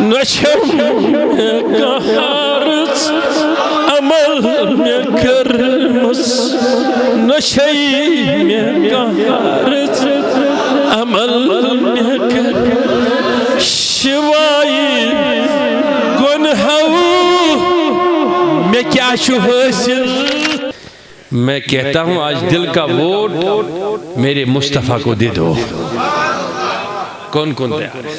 نشم کہارت عمل میں کرمس نشی میں کہارت عمل میں کر شوائی گنہو میں کیا شو حاصل میں کہتا ہوں آج دل کا ووٹ میرے مصطفیٰ کو دے دو کون کون تیار ہے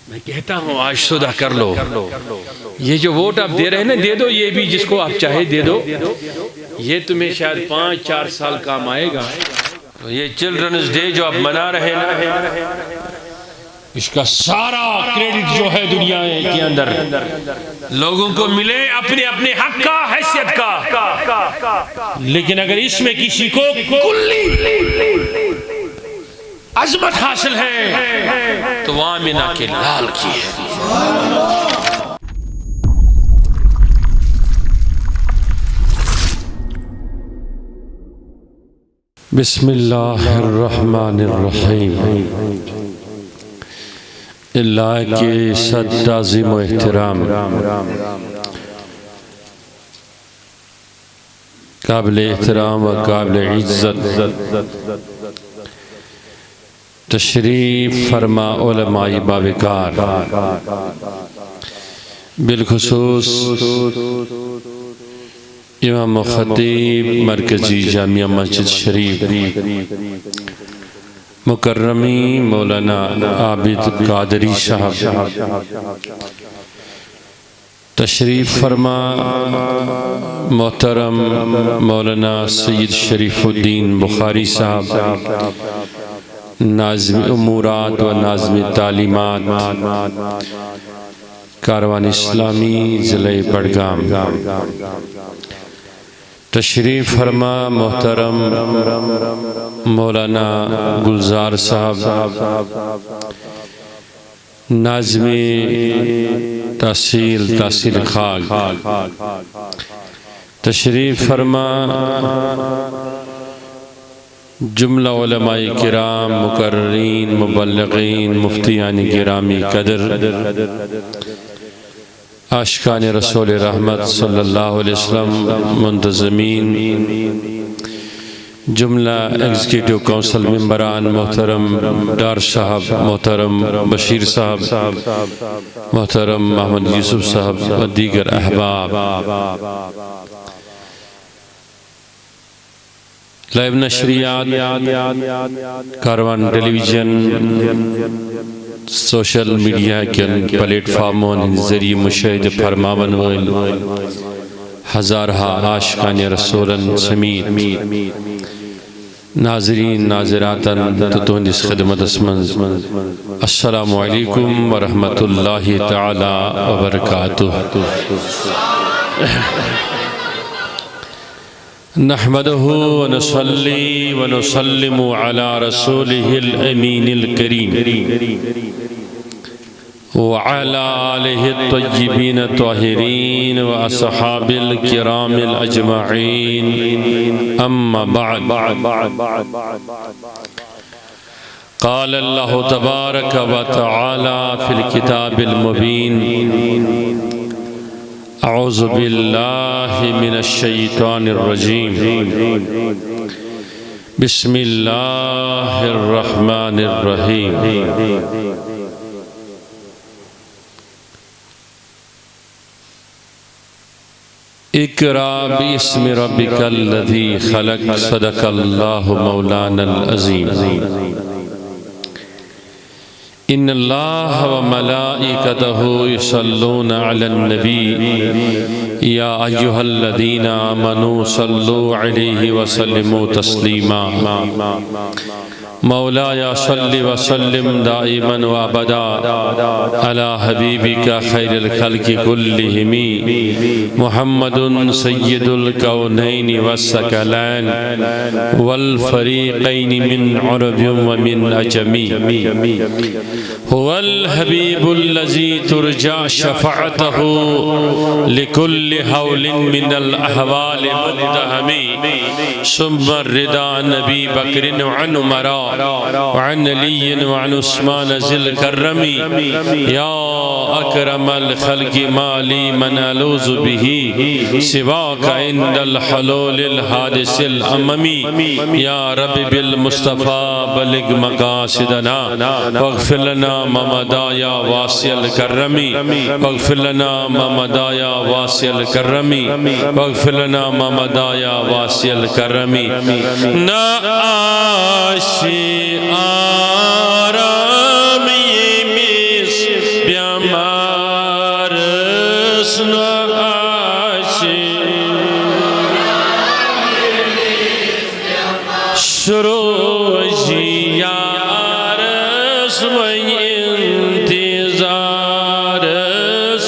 میں کہتا ہوں آج صدا کر لو یہ جو ووٹ آپ دے رہے ہیں نا دے دو یہ بھی جس کو آپ چاہے دے دو یہ تمہیں شاید 5-4 سال کام آئے گا تو یہ چلڈرنز ڈے جو آپ منا رہے ہیں اس کا سارا کریڈٹ جو ہے دنیا کے اندر لوگوں کو ملے اپنے اپنے حق کا حیثیت کا لیکن اگر اس میں کسی کو کلی عظمت حاصل ہے تو وہ آمینہ کے لال کی ہے بسم اللہ الرحمن الرحیم اللہ کے صد تعظیم و احترام قابل احترام و قابل عزت تشریف فرما علماء باوقار بالخصوص امام و خطیب مرکزی جامعہ مسجد شریف مکرمی مولانا عابد قادری صاحب تشریف فرما محترم مولانا سید شریف الدین بخاری صاحب ناظم امورات و ناظم تعلیمات کاروان اسلامی ضلع بڑگام تشریف فرما محترم مولانا گلزار صاحب ناظم تحصیل خاک تشریف فرما جملہ علماء کرام مقررین مبلغین مفتیان گرامی قدر عاشقان رسول رحمت صلی اللہ علیہ وسلم منتظمین جملہ ایگزیکٹیو کونسل ممبران محترم ڈار صاحب محترم بشیر صاحب محترم محمد یوسف صاحب و دیگر احباب لائیو نشریات کاروان ٹیلی ویژن سوشل میڈیا کے پلیٹ فارموں ذریعے مشاہدہ فرماون ویل ہزارہا عاشقان رسولن سمیت ناظرین ناظراتن تتون اس خدمت اسمنز السلام علیکم ورحمت اللہ تعالی وبرکاتہ نحمده ونصلي ونسلم على رسوله الأمين الكريم وعلى آله الطيبين الطاهرين وأصحاب الكرام الأجمعين أما بعد قال الله تبارك وتعالى في الكتاب المبين اعوذ باللہ من الشیطان الرجیم بسم اللہ الرحمن الرحیم اقرأ باسم ربک الذی خلق صدق اللہ مولانا العظیم ان اللہ و ملائکتہ یصلون علی النبی یا ایہا الذین آمنوا صلوا علیہ وسلموا تسلیما مولایا صلی وسلم دائما وابدا علی حبیبک خیر الخلق کلہم محمد سید الکونین والثقلین والفریقین من عرب ومن عجمی هو الحبیب الذی ترجع شفاعته لكل حول من الاحوال مدہمی ثم الرضا نبی بکر عن عمرہ وعن علی وعن عثمان ذی الکرم یا اکرم الخلق مالی من الوذ به سواک عند الحلول الحادث الاممی یا رب بالمصطفى بلغ مقاصدنا واغفر لنا ما مضى یا واسع الکرم واغفر لنا ما مضى یا واسع الکرم واغفر لنا ما مضى یا واسع الکرم نعاشی آرام یمیس بیامارس نعاشی سروجی یارس و انتظارس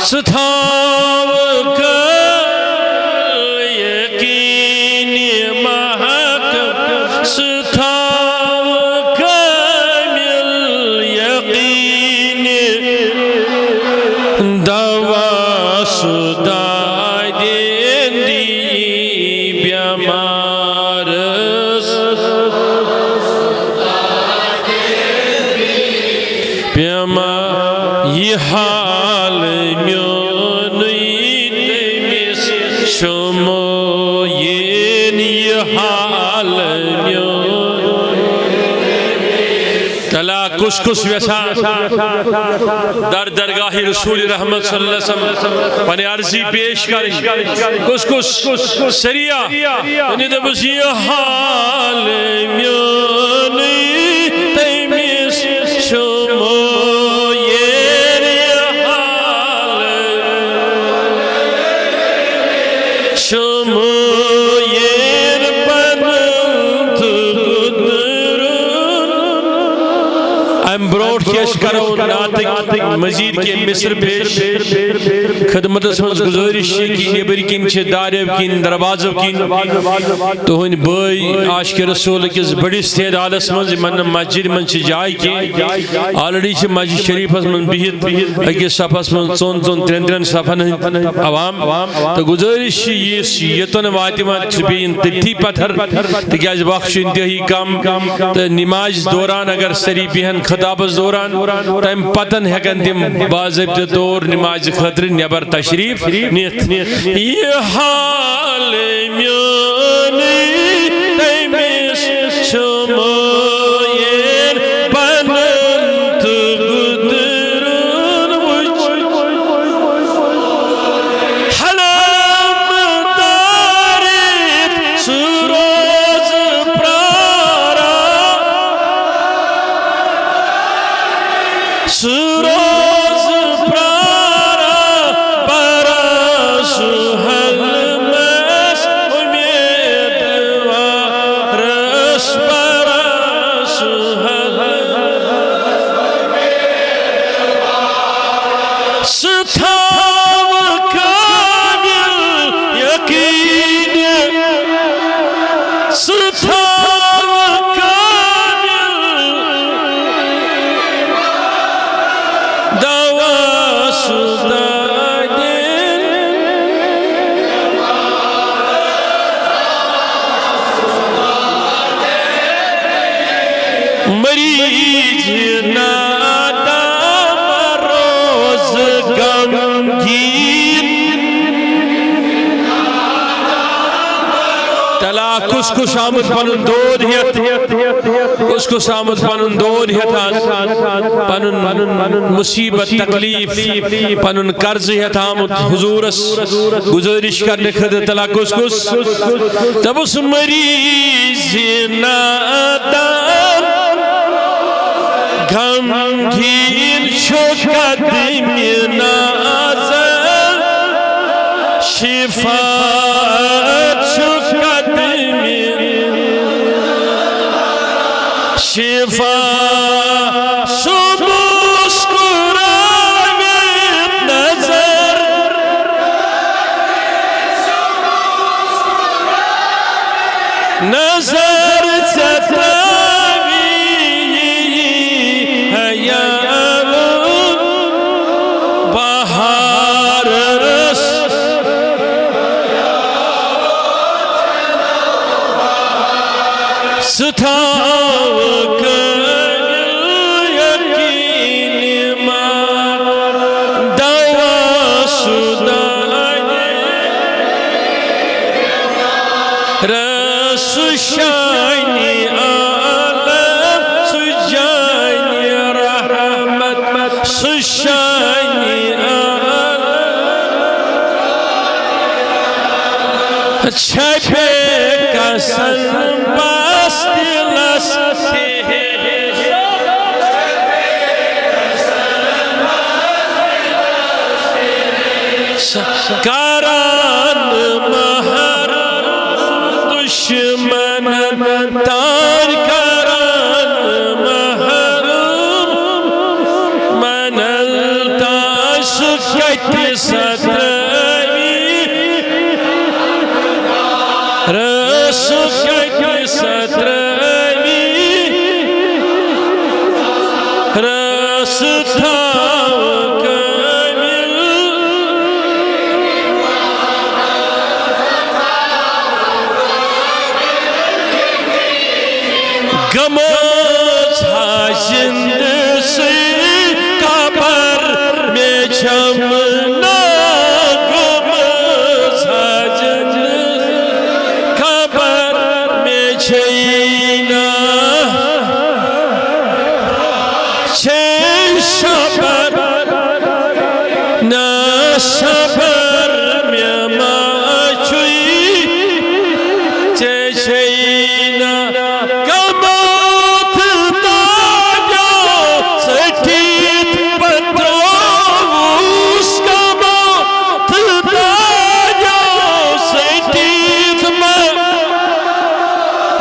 ستاو کل یقین محق ستاو کامل یقین دوا سدائی دین دی بیامارس بیامار یہ حال میونی تیمیس شموین یہ حال تلا کس کس ویسا در درگاہ رسول رحمت صلی اللہ علیہ وسلم پانی عرضی پیش کریں کس کس سریعہ یعنی دبس یہ حال میونی تیمیس شموین یہ حال شموین پنت امبروڈ کیش کرو ناتک مزید کے مصر پیش خدمت اسمز گزارش کی نیبر کن چھ دارب کن دروازو کن تو ہن بھائی عاشق رسول کس بڑی استعداد اسمز من مسجد من چھ جائے کی آلریڈی چھ مسجد شریف اسمز بہت اکی صفحہ اسمز چون ترین صفحہ عوام تو گزارش یتون واتیمان چھپین تتی پتھر تکیاز وقت انتہی کم نماز دوران اگر سری بیہن خطابز دوران تیم پتن ہیکن تیم باضابطہ طور نماز خطر نیبر تشریف نیت یہ حال میونی تیمیس شموین پنت گدرون حلم دارید سروز پرارا سروز پرارا پرس حلمس امیدوارس پرس حلمس ستاو کامل یقین ستاو کامل دوا سدائی دین مریض نادا روز غمگین تلا کس کس آمد پنن دود ہیت کس کس آمد پنن دود ہیتان پنن مصیبت تکلیف پنن قرض ہیت آمد حضورس گزارش کرنے خدر تلا کس کس تب اس مریض نادا غمگین شکت من ازل شفاعت شکت من شفاعت مسکراوت نظر نظر ستاوی حیام بہار رس ستھاو کامل یقین ما دوا سدائے رس شانی عالم سجانی رحمت سشانی عالم چھپے کسن باستی لستے کران مہر دشمن تار کران مہر منلتا سکت ستمی رسکت ستمی رستاو کامل گموز حاجند سی قبر میں چھمنا گموز حاجند قبر میں چھینا چھے شبر نا شبر میں ماچوئی چھے چھینا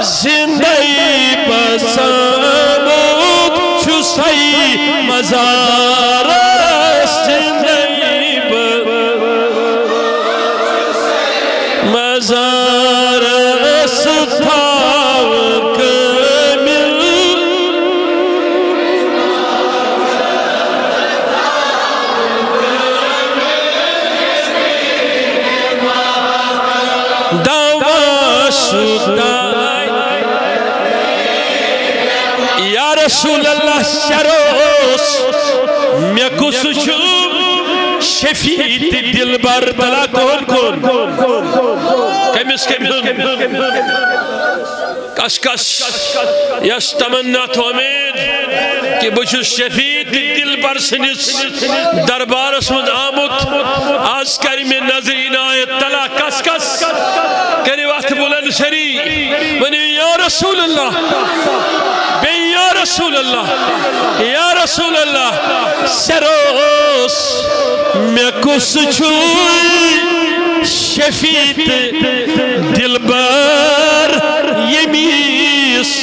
زندگی بسامت چھسائی مزار زندگی مزار ستھاو کامل دوا سدائے یا رسول اللہ شروس میں کس چھو شفیت دل بر بلا کون کون کمس کس کس یس تمنا تو امید کہ بچو شفیت دل بر سنس دربارس من آمد آج کری میں نظر عنایت تلا کس کس کری وقت بلند سری منی یا رسول اللہ یا رسول اللہ یا رسول اللہ سروس میں کس چھوئی شفیت دلبر یمیس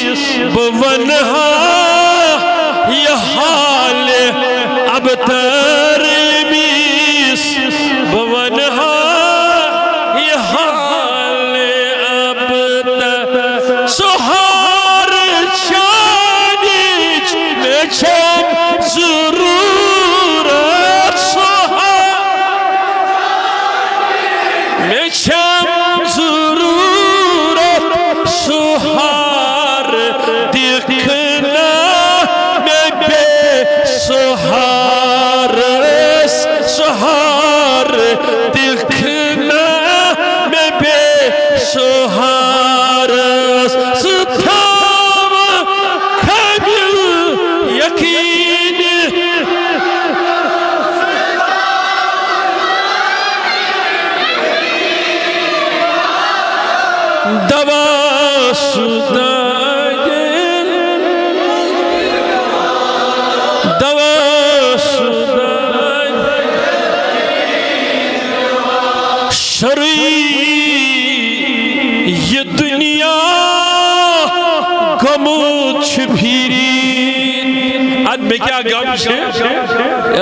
بونہا یہ حال ابتر یمیس بونہا یہ حال ابتر سہار چانیچ میں چھم ضرورت سہار میں چھم ضرورت سہار دیکھنا میں بے سہار سہار دیکھنا میں بے سہار ستھاو کامل یقین دوا سدائے دوا سدائے شرعی یہ دنیا گموچ بھیری آج میں کیا گم سے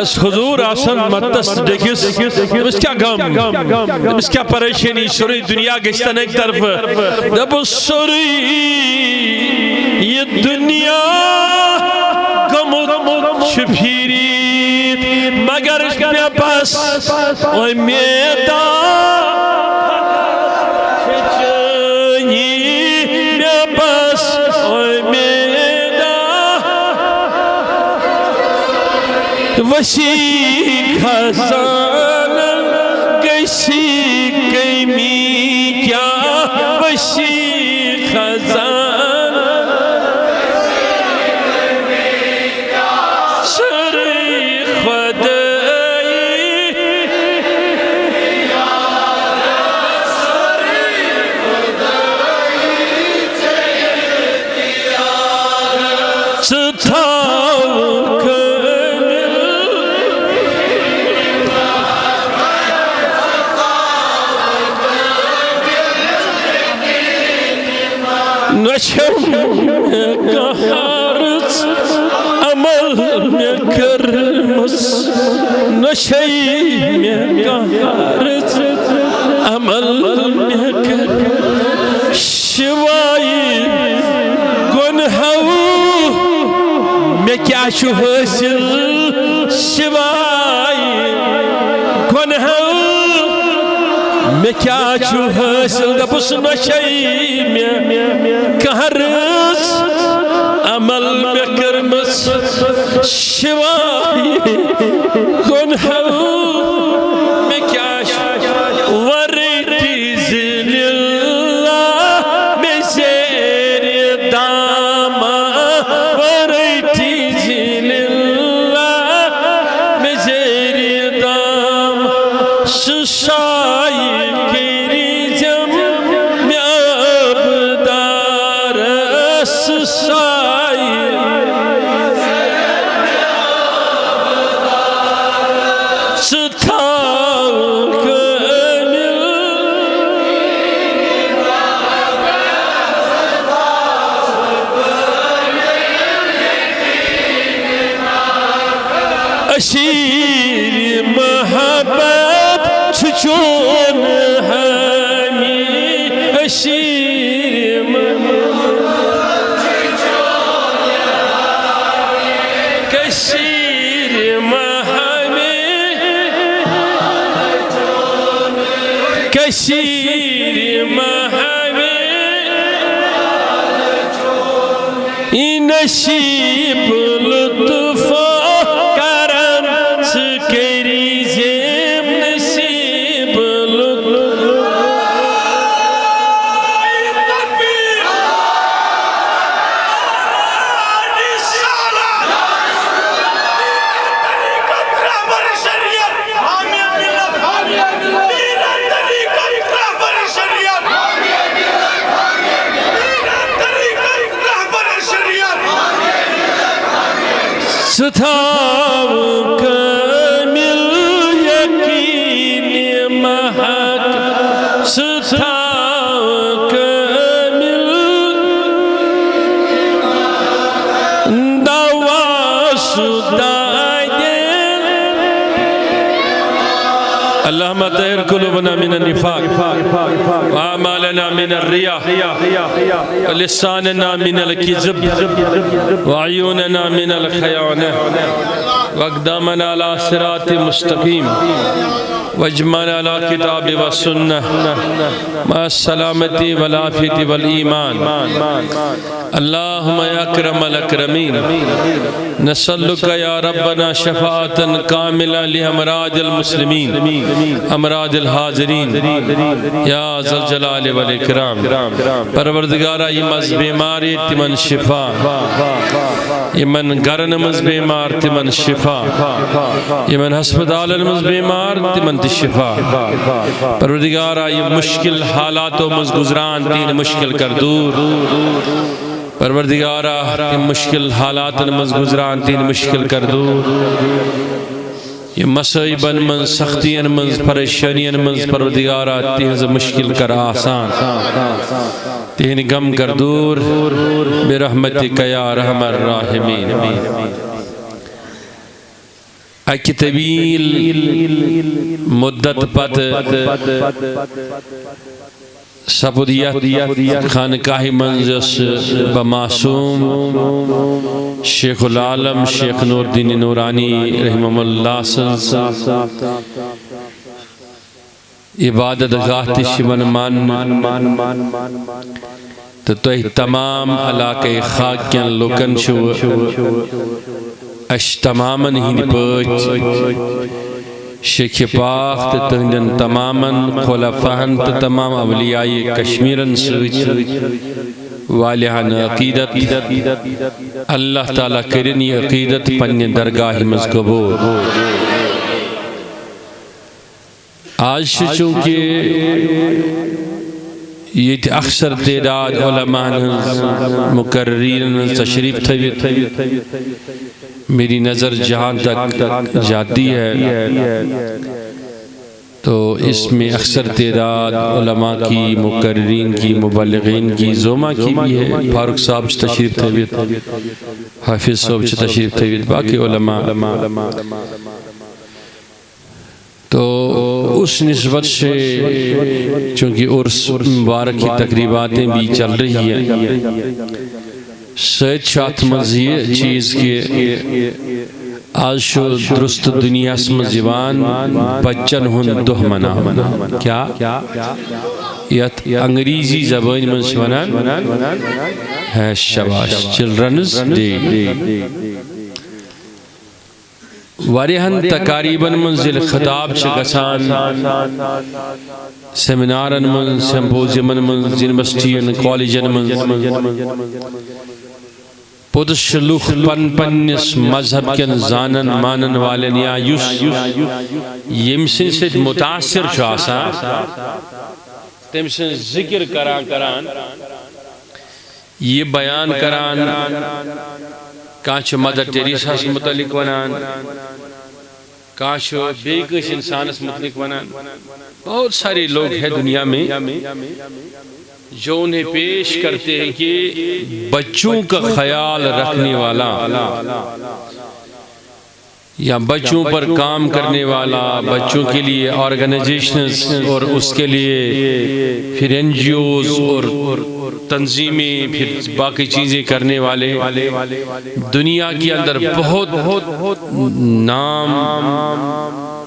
اس حضور آسان مدس دیکھس اس کیا گم اس کیا پریشانی شرعی دنیا گشتن ایک طرف دب سری یہ دنیا گموچ بھیری مگر میں پاس میدان وسیع خزانہ گسی کمی کیا وسیع خزانہ سری خدائی ستاو کامل نشم کہارت عمل میں کرمس نشی میں کہارت عمل میں کرمس شوائی گنہو میں کیا چھو حاصل شوائی گنہو میں کیا چھو حاصل دبس نشی میں کہرس عمل میں کرمس شوائی گنہو میں کیا چھو ورٹی زن اللہ میں زیر داما ورٹی زن اللہ میں زیر داما سشائی اشیر محبت چون ہمی اشیر محبت کشیر محمی کشیر محمی نشیب لطف ستاو کامل یقین محق ستاو کامل دواس دائن اللہم طہر قلوبنا من النفاق وعمالنا من الرياء ولساننا من الكذب وعيوننا من الخيانة واقدامنا على صراط مستقيم واجمعنا على كتاب والسنة مع السلامة والعافية والإيمان اللهم يا أكرم الأكرمين نسألك يا ربنا شفاعة كاملة لأمراض المسلمين امراض الحاضرین یا ذا الجلال والإکرام پروردگارہ یہ مز بیماری تمن شفا یہ من گرن مز بیمار تمن شفا یہ من ہسپتال مز بیمار تمن تی شفا پروردگارہ یہ مشکل حالاتوں مز گزران تین مشکل کر دور پروردگارہ یہ مشکل حالات مز گزران تین مشکل کر دور یہ مصائبن من سختین من پریشانین من پروردگارہ تیز مشکل کر آسان تین غم کر دور برحمتک یا رحم الراحمین اکی طویل مدت پت سبودیت خانقاہی منزس بمعصوم شیخ العالم شیخ نور الدین نورانی رحمہ اللہ عبادت گاہ تشمن مان تو تمام علاقہ خاکین لکن شو اش تمامن ہند پاچ شیخ پاک تہندن تمامن خلفاہن تمام اولیاء کشمیرن سوچ والیہن عقیدت اللہ تعالیٰ کرن یہ عقیدت پنہ درگاہ مز قبول آج چونکہ یہ اکثر تعداد علماء مقررین تشریف تھویت میری نظر جہاں تک جاتی ہے تو اس میں اکثر تعداد علماء کی مقررین کی مبلغین کی زوما کی بھی ہے فاروق صاحب تشریف تھویت حافظ صاحب تشریف تھویت باقی علماء تو اس نسبت سے چونکہ عرس مبارک کی تقریباتیں بھی چل رہی ہیں سید شاہت مزید چیز کے آج شو درست دنیا اسمزیوان بچن ہن دہ منا کیا یت انگریزی زبان من سونان ہے شباش چلڈرنز ڈے واریہن تقاریباً منزل خطاب چھ گسان سیمینارن من سمپوزیمن من یونیورسٹین کالجن من پوتس شلوخ پنس مذہب کن زانن مانن والن یا یم سن سے متاثر چھو آسان تم سن ذکر کران یہ بیان کران کانچ مدر ٹیریسا سے متعلق ونان کانچ بیکش انسان سے متعلق ونان بہت سارے لوگ ہیں دنیا میں جو انہیں پیش کرتے ہیں کہ بچوں کا خیال رکھنے والا یا بچوں پر کام کرنے والا بچوں کے لیے آرگنائزیشنز اور اس کے لیے پھر این جی اوز اور تنظیمیں پھر باقی چیزیں کرنے والے دنیا کے اندر بہت نام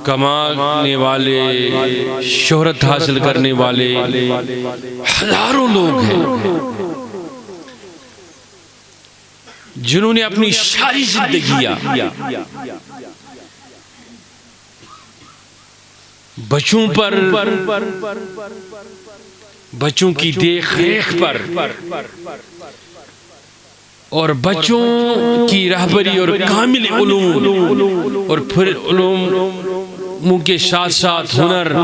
کمانے والے شہرت حاصل کرنے والے ہزاروں لوگ ہیں جنہوں نے اپنی ساری زندگیاں بچوں پر بچوں کی دیکھ ریکھ پر اور بچوں کی رہبری اور کامل علوم اور پھر علوم کے ساتھ ساتھ ہنر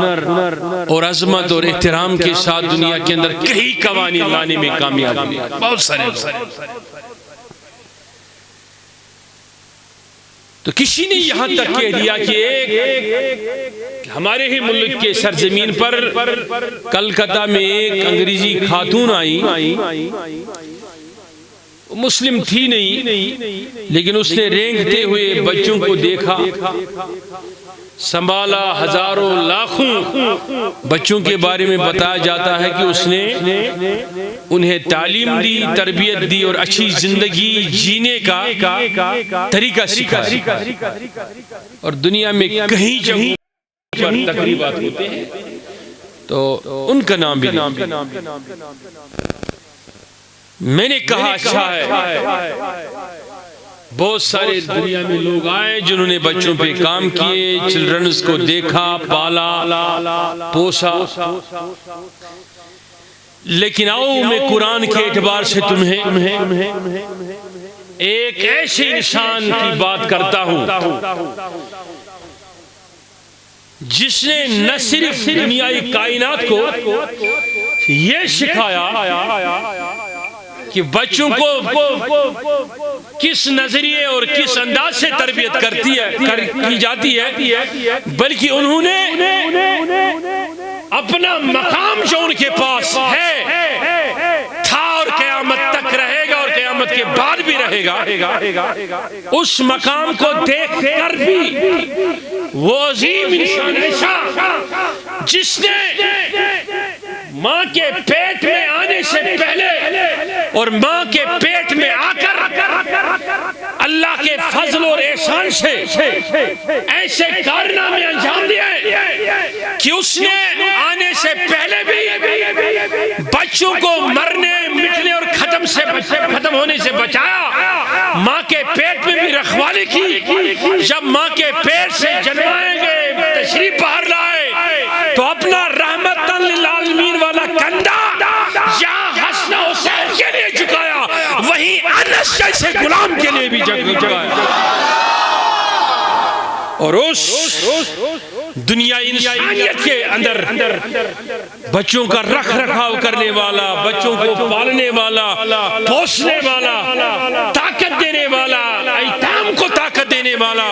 اور عظمت اور احترام کے ساتھ دنیا کے اندر کئی قوانین لانے میں کامیاب ہوئے بہت سارے تو کسی نے یہاں تک کہہ دیا کہ ایک ہمارے ہی ملک کے سرزمین پر کلکتہ میں ایک انگریزی خاتون آئی مسلم تھی نہیں لیکن اس نے رینگتے ہوئے بچوں کو دیکھا سنبھالا ہزاروں لاکھوں بچوں کے بارے میں بتایا جاتا ہے کہ اس نے انہیں تعلیم دی تربیت دی اور اچھی زندگی جینے کا طریقہ سکھایا اور دنیا میں کہیں جگہوں پر تقریبات ہوتے ہیں تو ان کا نام بھی میں نے کہا اچھا ہے بہت سارے دنیا میں لوگ آئے جنہوں نے بچوں پہ کام کیے چلڈرنز کو دیکھا پالا پوسا لیکن آؤ میں قرآن کے اعتبار سے تمہیں ایک ایسے انسان کی بات کرتا ہوں جس نے نہ صرف دنیائی کائنات کو یہ سکھایا کہ بچوں کو کس نظریے اور کس انداز سے تربیت کی جاتی ہے بلکہ انہوں نے اپنا مقام جو ان کے پاس ہے تھا اور قیامت تک رہے گا اور قیامت کے بعد بھی رہے گا اس مقام کو دیکھ کر بھی وہ عظیم انسان ایسا جس نے ماں کے پیٹ میں آنے سے پہلے اور ماں کے پیٹ میں آ کر اللہ کے فضل اور احسان سے ایسے کارنامے انجام دیے کہ اس نے آنے سے پہلے بھی بچوں کو مرنے مٹنے اور ختم ہونے سے بچایا ماں کے پیٹ میں بھی رکھوالی کی جب ماں کے پیٹ سے جنمائیں گے تشریف باہر لائے تو اپنا رحمت للعالمین والا کندھا یہاں حسن حسین کے لیے جھکایا، وہیں انس جیسے غلام کے لیے بھی جھکایا، اور اس دنیا انسانیت کے اندر بچوں کا رکھ رکھاؤ کرنے والا، بچوں کو پالنے والا، پوسنے والا، طاقت دینے والا، ایتام کو طاقت دینے والا،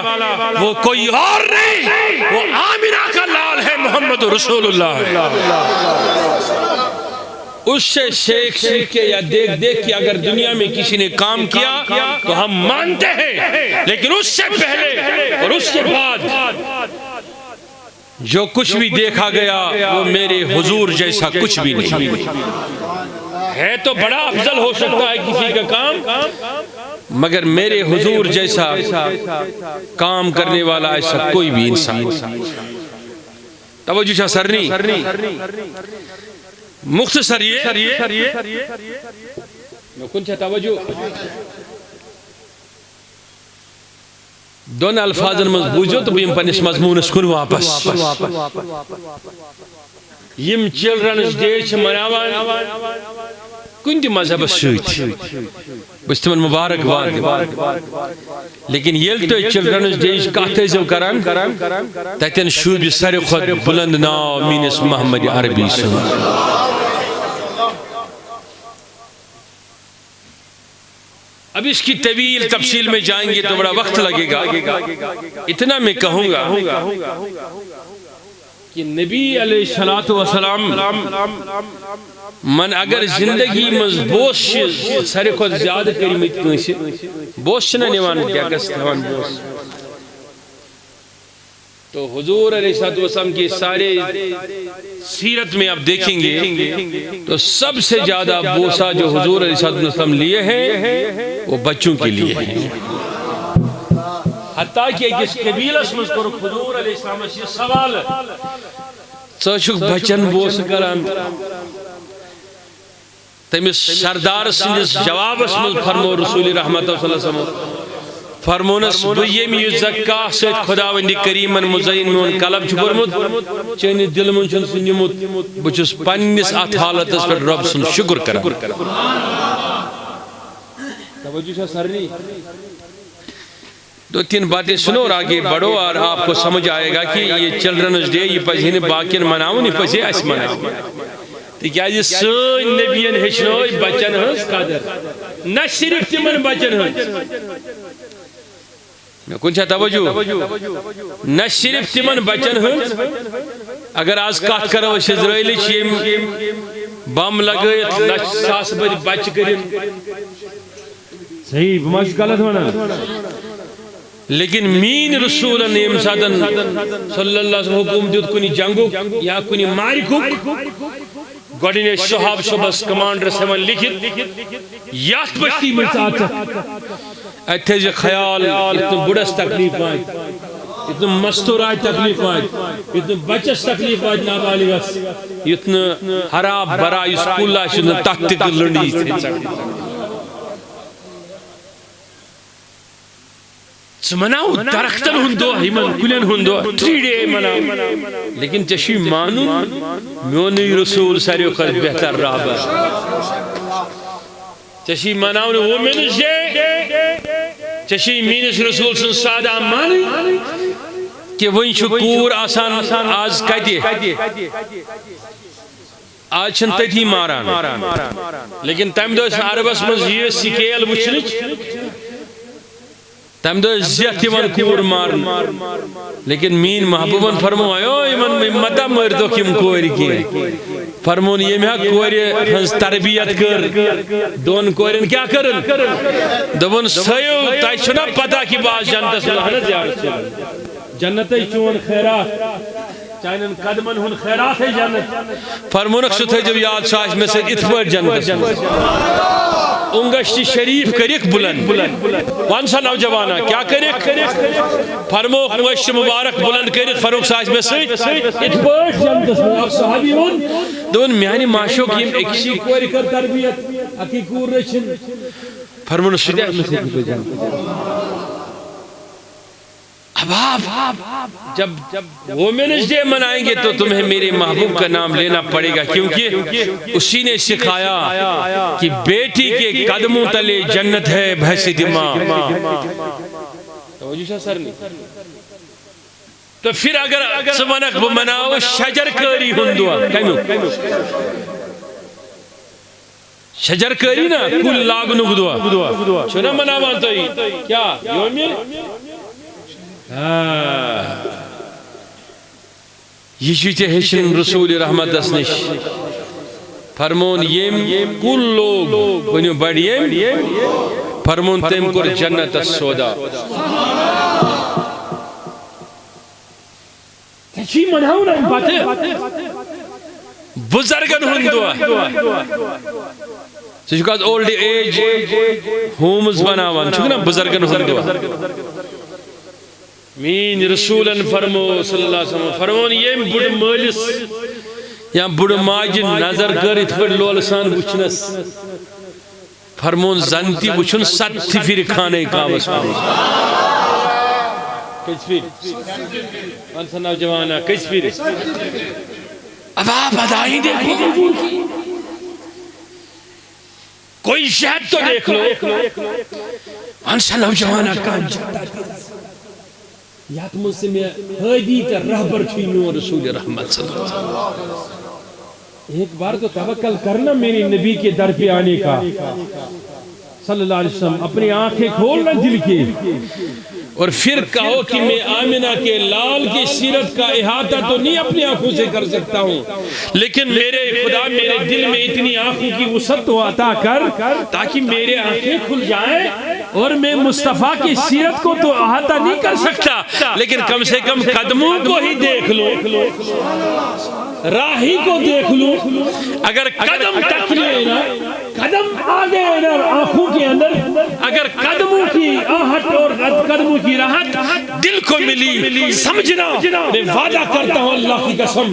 وہ کوئی اور نہیں، وہ آمنہ کا لال ہے، محمد رسول اللہ۔ اس سے سیکھ کے یا دیکھ کے اگر دنیا میں کسی نے کام کیا تو ہم مانتے ہیں، لیکن اس سے پہلے اور اس کے بعد جو کچھ بھی دیکھا گیا وہ میرے حضور جیسا کچھ بھی نہیں ہے۔ تو بڑا افضل ہو سکتا ہے کسی کا کام، مگر میرے حضور جیسا کام کرنے والا ایسا کوئی بھی انسان۔ توجہ سرنی مختصر یہ کن توجہ دون الفاظن مز بوجھو تو بیم پنس مضمونس کن واپس۔ یم چلڈرنز ڈے چھ مناوان کن تہ مذہب سۭتۍ، بس تمن مبارک باد، لیکن یل تو چلڈرنز ڈے کتھ ٲسِو کران تتن شوبہِ ساروی کھۄتہٕ بلند ناو میٲنِس محمد عربی سُنٛد۔ اب اس کی طویل تفصیل میں جائیں گے تو بڑا وقت لگے گا، اتنا میں کہوں گا کہ نبی علیہ السلام من اگر زندگی مز بوس ساروی کھۄتہٕ زیادٕ کٔرمٕتۍ کٲنٛسہِ بوس چھِنہ نِوان ٹیکس تھاوان بوس، تو حضور علیہ السلام کی سارے سیرت میں آپ دیکھیں گے تو سب سے زیادہ بوسہ جو حضور علیہ السلام لیے ہیں وہ بچوں کے لیے ہیں، حتیٰ کہ جس قبیلس مز کرو حضور علیہ السلام یہ سوال ژٕ بچن بوس کران، تمس سردار سندس جوابس مز فرمو رسول رحمت صلی اللہ علیہ وسلم فرمونس بہ یمی زکاہ ست خداوند کریمن مزین میون قلب چھ برمت چٲنِس دل من چھُن سُہ نِمُت، بہ چھُس پننس اتھ حالتس پٮ۪ٹھ رب سُنٛد شکر کران۔ توجہ چھا سرنی؟ دو تین باتیں سنو اور آگے بڑھو اور آپ کو سمجھ آئے گا کہ یہ چلڈرنز ڈے یہ پزِ نہٕ باقین مناون، یہ پزِ اسہِ مناون، تکیازِ سٲنۍ نبیَن ہیٚچھنٲے بچن ہٕنٛز قدر، نہ صرف تمن بچن ہٕنٛز، کن چھا توجہ، نہ صرف تمن بچن ہٕنٛز، اگر آز کتھ کرو أسۍ اسرائیلٕچ یِم بم لگٲیِتھ لچھ ساس بٔدۍ بچہِ کٔرِتھ، صحیح بہٕ ما چھُس غلط ونان، لیکن مین رسولن یم ساتن صلی اللہ علیہ وسلم حکم دیت کنی جنگو یا کنی مارکو گوڑنے صحاب صبح کمانڈر سیون لکھت یات بشتی مرسات اتھے جو خیال اتنا بڑس تکلیف آئیت، اتنا مستور آئیت تکلیف آئیت، اتنا بچس تکلیف آئیت نابالغس، اتنا حراب برائی سکول آئیت اتنا تک لنڈی مناو درختن ہندو ہیمن کلین ہندو 3 ڈے مناو، لیکن چشی مانون میونی رسول ساریو خد بہتر رابر چشی مناون وومنز ڈے، چشی مینس رسول سن سادہ مانی کہ وہیں چھو کور آسان آز کہتے آج چھن تیتھی ماران، لیکن تیم دو اس عربس مز یہ سکیل وچنچ تم دو زیادتی من کور مارن، لیکن مین محبوبن فرمو آئیو من مدہ مردو کم کوری کی فرمون یہ میں کوری ہنس تربیت کر دون کورین کیا کرن دون سیو تائی چھنا پتا کی باز جنت سلحنہ زیارت چلن جنت چون خیرات چاہنن قدمن ہن خیرات ہے جنت فرمونک ستھے جب یاد شاش میں سے اتفر جنت انگشتی شریف کریک بلند وانسا نوجوانا کیا کریک فرمو انگشتی مبارک بلند کریک فروق ساج میں سے اتفر جنت صحابی ہون دون میانی معاشو کی ایکشی کوئی کر تربیت اکی کور رچن فرمون سیدھے میں سے اتفر جنت اب آپ جب وومنس ڈے منائیں گے تو تمہیں میرے محبوب کا نام لینا پڑے گا، کیونکہ اسی نے سکھایا کہ بیٹی کے قدموں تلے جنت ہے بحثیت ماں۔ تو پھر اگر سمنک مناو شجر کاری ہندوا شجر کاری نا کل لاگنو گدوا چھنا مناوان تو کیا یومی یہ چیتے ہشن رسول رحمت اسنش فرمون یم کل لوگ ونیو بڑیم فرمون تیم کر جنت السودا تیچی مناو نا باتے بزرگن ہندوا سجھکات اولڈ ایج ہومز بناوان چھکنا بزرگن ہندوا مین رسولن فرمو صلی اللہ علیہ وسلم فرمون یم بڑ مالس یا بڑ ماجن نظر کرت پڑ لولسان بچنس فرمون زنتی بچن 7 پھر کھانے کامس کس پھر انسا نوجوانا کس پھر اب آپ ادائی دیکھو کوئی شہد تو دیکھ لو انسا نوجوانا کان جاتا یاد مجھ سے میں حیدی کا رہبر چھینو رسول رحمت صلی اللہ علیہ وسلم۔ ایک بار تو توکل کرنا میری نبی کے در پہ آنے کا صلی اللہ علیہ وسلم، اپنی آنکھیں کھولنا دل کے اور پھر کہو کہ میں آمنہ کے لال کی سیرت کا احاطہ تو نہیں اپنی آنکھوں سے کر سکتا ہوں، لیکن میرے خدا میرے دل میں اتنی آنکھوں کی وسعت تو عطا کر تاکہ میرے آنکھیں کھل جائیں اور میں مصطفیٰ کی سیرت کو تو احاطہ نہیں کر سکتا لیکن کم سے کم قدموں کو ہی دیکھ لو، راہی کو دیکھ لو، اگر قدم تک لینا قدم آگے آنکھوں کے اندر اگر قدموں کی آہٹ اور قدموں کی راحت دل کو ملی سمجھنا میں وعدہ کرتا ہوں اللہ کی قسم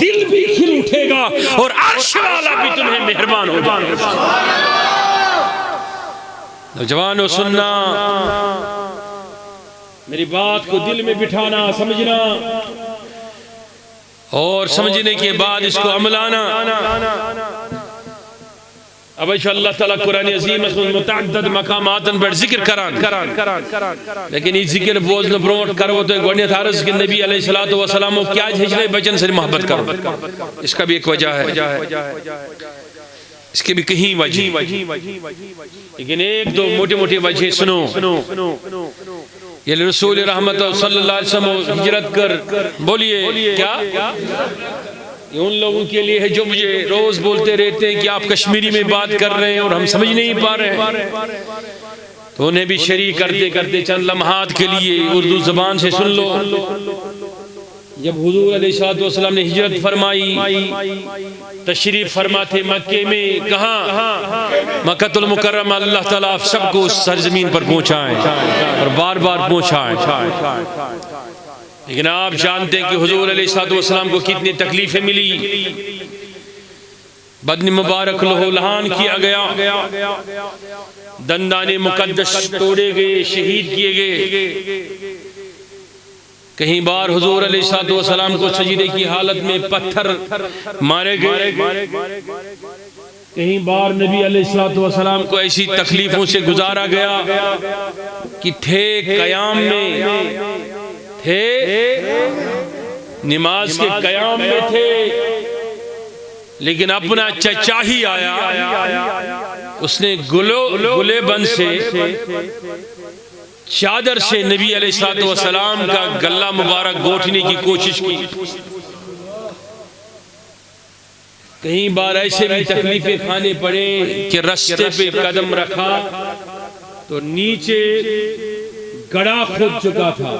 دل بھی کھل اٹھے گا اور عرش والا بھی تمہیں مہربان ہو جائے گا۔ نوجوانوں سننا، میری بات کو دل میں بٹھانا، سمجھنا اور سمجھنے کے بعد اس کو عملانا۔ اب اللہ تعالیٰ قرآن عظیم اس میں متعدد مقاماتن پر ذکر کران لیکن یہ ذکر بوزن پروموٹ کرو تو گوڑنیت عرض کہ نبی علیہ السلام کیا ہجرے بچن سے محبت کرو، اس کا بھی ایک وجہ ہے، اس کے بھی کہیں وجہ، لیکن ایک دو موٹی موٹی وجہ سنو۔ یہ رسول رحمت صلی اللہ علیہ وسلم ہجرت کر بولیے کیا یہ ان لوگوں کے لیے ہے جو مجھے روز بولتے رہتے ہیں کہ آپ کشمیری میں بات کر رہے ہیں اور ہم سمجھ نہیں پا رہے ہیں، تو انہیں بھی شریک کرتے کرتے چند لمحات کے لیے اردو زبان سے سن لو۔ جب حضور علیہ السلام نے ہجرت فرمائی، تشریف فرماتے مکے میں، کہاں؟ مکہ المکرمہ، اللہ تعالیٰ آپ سب کو اس سرزمین پر پہنچائیں اور بار بار پہنچائیں، لیکن آپ جانتے ہیں کہ حضور علیہ السلام کو کتنی تکلیفیں ملی، بدن مبارک لہو لہان کیا گیا، دندان مقدس توڑے گئے، شہید کیے گئے، کہیں بار حضور علیہ السلام کو سجدے کی حالت میں پتھر مارے گئے، کہیں بار نبی علیہ السلام کو ایسی تکلیفوں سے گزارا گیا کہ تھے قیام میں، تھے نماز کے قیام میں تھے، لیکن اپنا چچا ہی آیا، اس نے گلے بند سے چادر سے نبی علیہ السلام کا گلہ مبارک گھونٹنے کی کوشش کی۔ کہیں بار ایسے بھی تکلیفیں کھانے پڑے کہ رستے پہ قدم رکھا تو نیچے گڑا کھد چکا تھا،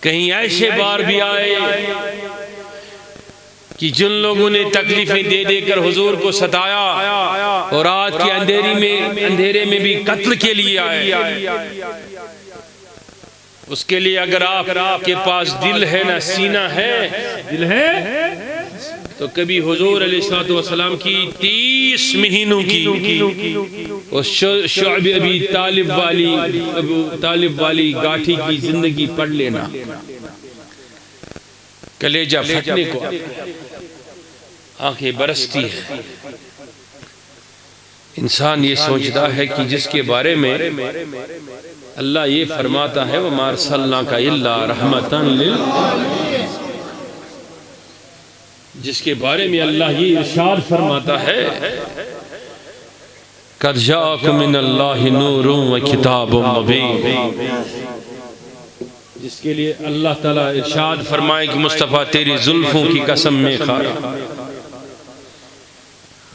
کہیں ایسے بار بھی آئے کہ جن لوگوں نے تکلیفیں دے دے کر حضور کو ستایا اور رات کے اندھیرے میں بھی قتل کے لیے آئے، اس کے لیے اگر آپ کے پاس دل ہے نا سینہ ہے، دل ہے تو کبھی حضور علیہ السلام کی 30 مہینوں کی اس شعب ابی طالب والی گاٹھی کی زندگی پڑھ لینا، کلیجہ پھٹنے کو آنکھیں برستی ہے۔ انسان یہ سوچتا ہے کہ جس کے بارے میں اللہ یہ فرماتا ہے وَمَا أَرْسَلْنَاكَ إِلَّا رَحْمَةً لِلْعَالَمِينَ، جس کے بارے میں اللہ یہ ارشاد فرماتا ہے قَدْ جَاءَكُم مِّنَ اللَّهِ نُورٌ وَكِتَابٌ مُّبِينٌ، جس کے لیے اللہ تعالیٰ ارشاد فرمائے کہ مصطفیٰ تیری زلفوں کی قسم میں کھارا،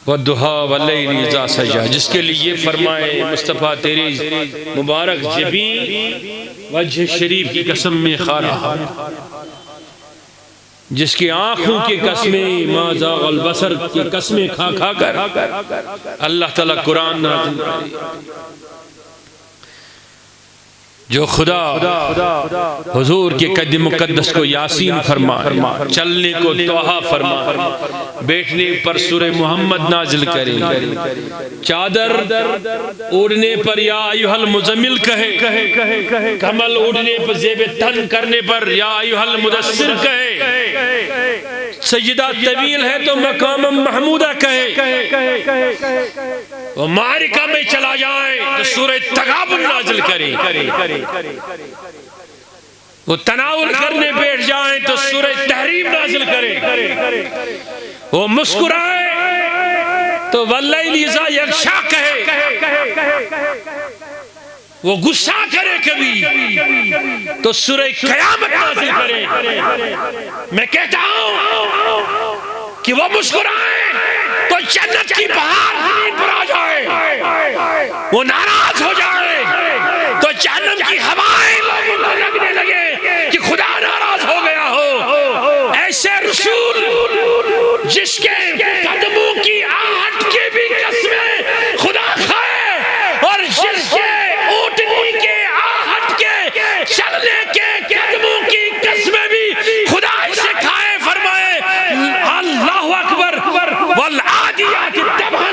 وَالضُّحَىٰ وَاللَّيْلِ إِذَا سَجَىٰ، جس کے لیے یہ فرمائے مصطفیٰ تیری مبارک جبین وجہ شریف کی قسم میں کھارا، جس کی آنکھوں کی قسمیں ما زاغ البصر کی قسمیں کھا کھا کر اللہ تعالیٰ قرآن نازل کرے۔ جو خدا حضور کے قد مقدس کو یاسین فرما، چلنے کو توحا فرما، بیٹھنے پر سورہ محمد نازل کرے، چادر اوڑھنے پر یا ایھا المزمل کہے، کمل اوڑھنے پر زیب تن کرنے پر یا ایھا المدثر کہے، سجدہ طویل ہے تو مقام محمودہ کہے، وہ معرکہ میں چلا جائے تو سورہ تغابن نازل کرے، وہ تناول کرنے بیٹھ جائیں تو سورہ تحریم نازل کرے، وہ مسکرائے تو واللیل اذا یغشا کہے، وہ غصہ کرے کبھی تو سورہ قیامت نازل کرے۔ میں کہتا ہوں کہ وہ مسکرائے تو جنت کی بہار زمین پر آ جائے، وہ ناراض ہو جائے تو جہنم کی ہوائیں لوگوں کو لگنے لگے کہ خدا ناراض ہو گیا ہو۔ ایسے رسول جس کے قدموں کی آہٹ کی بھی قسمیں خدا کھائے، اور جس کے اونٹنی کے آہٹ کے چلنے کے قدموں کی قسمیں بھی خدا اسے کھائے، فرمائے اللہ اکبر والعادیات ضبحا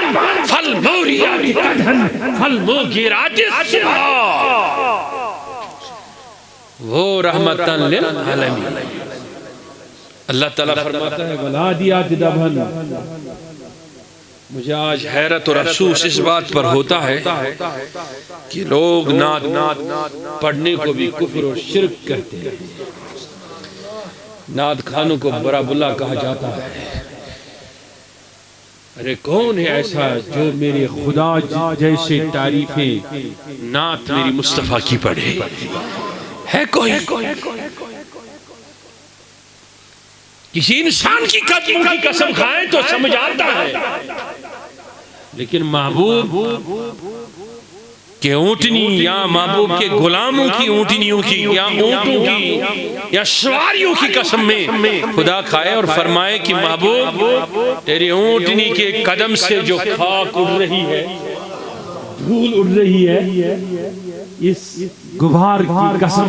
فالموریات قدحا فالمغیرات صبحا، وہ رحمتاً للعالمین۔ اللہ تعالیٰ فرماتا ہے والعادیات ضبحا۔ مجھے آج حیرت اور افسوس اس بات پر ہوتا ہے کہ لوگ نعت پڑھنے کو بھی کفر اور شرک کہتے ہیں، نعت خانوں کو برا بلا کہا جاتا ہے۔ ارے کون ہے ایسا جو میرے خدا جیسے تعریفیں نعت میری مصطفیٰ کی پڑھے؟ ہے کوئی؟ کسی انسان کی قدموں کی قسم کھائیں تو سمجھ آتا ہے، لیکن محبوب کہ اونٹنی یا محبوب کے غلاموں کی اونٹنیوں کی یا اونٹوں کی یا سواریوں کی قسم میں خدا کھائے اور فرمائے کہ محبوب تیری اونٹنی کے قدم سے جو خاک اڑ رہی ہے، دھول اڑ رہی ہے، اس غبار کی قسم،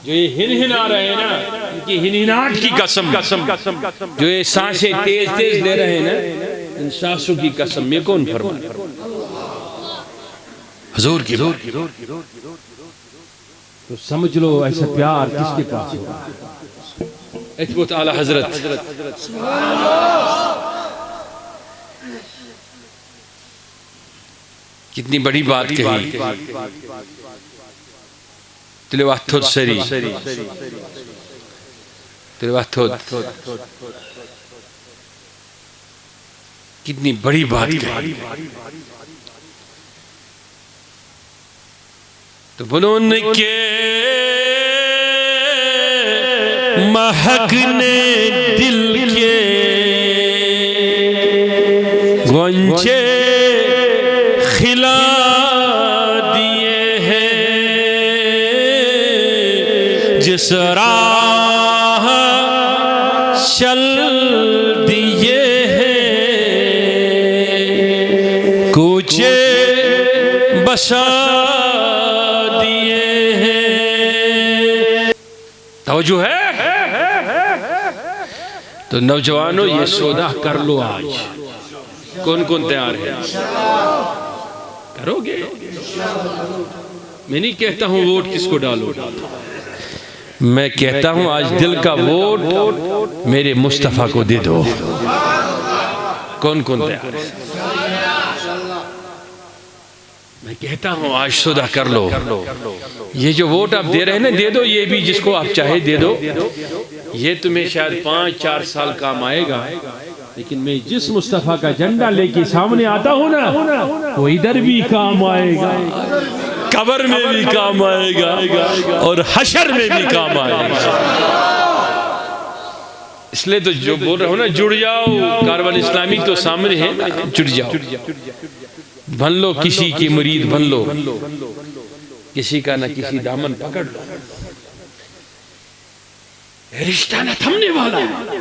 جو یہ ہنہنا رہے ہیں نا، ان کی ہنہناٹ کی قسم، جو یہ سانسیں تیز تیز لے رہے ہیں نا، ان سانسوں کی قسم، یہ کون فرمائے؟ حضور کی بات۔ تو سمجھ لو ایسا پیار کس کے پاس ہوگا؟ اتبت اعلی حضرت کتنی بڑی بات کہی، تلواتھت سری، تلواتھت کتنی بڑی بات کہی۔ تو بلون کے مہکنے دل کے غنچے کھلا دیے ہیں، جس راہ چل دیے ہیں، کوچے بسا دیے ہیں۔ توجہ ہے؟ تو نوجوانوں یہ سودا کر لو آج۔ کون کون تیار ہے؟ کرو گے؟ میں نہیں کہتا ہوں ووٹ کس کو ڈالو، میں کہتا ہوں آج دل کا ووٹ میرے مصطفیٰ کو دے دو۔ کون کون تیار ہے؟ میں کہتا ہوں آج صدح کر لو، یہ جو ووٹ آپ دے رہے ہیں نا، دے دو یہ بھی جس کو آپ چاہے دے دو، یہ تمہیں شاید 5-4 سال کام آئے گا، لیکن میں جس مصطفیٰ کا جھنڈا لے کے سامنے آتا ہوں نا، وہ ادھر بھی کام آئے گا، قبر میں بھی کام آئے گا اور حشر میں بھی کام آئے گا۔ اس لئے تو جو بول رہا ہوں نا، جڑ جاؤ، کاروان اسلامی تو سامنے ہے، جڑ جاؤ، بن لو کسی کی مرید، بن لو کسی کا نہ کسی دامن پکڑ لو۔ رشتہ نہ تھمنے والا ہے،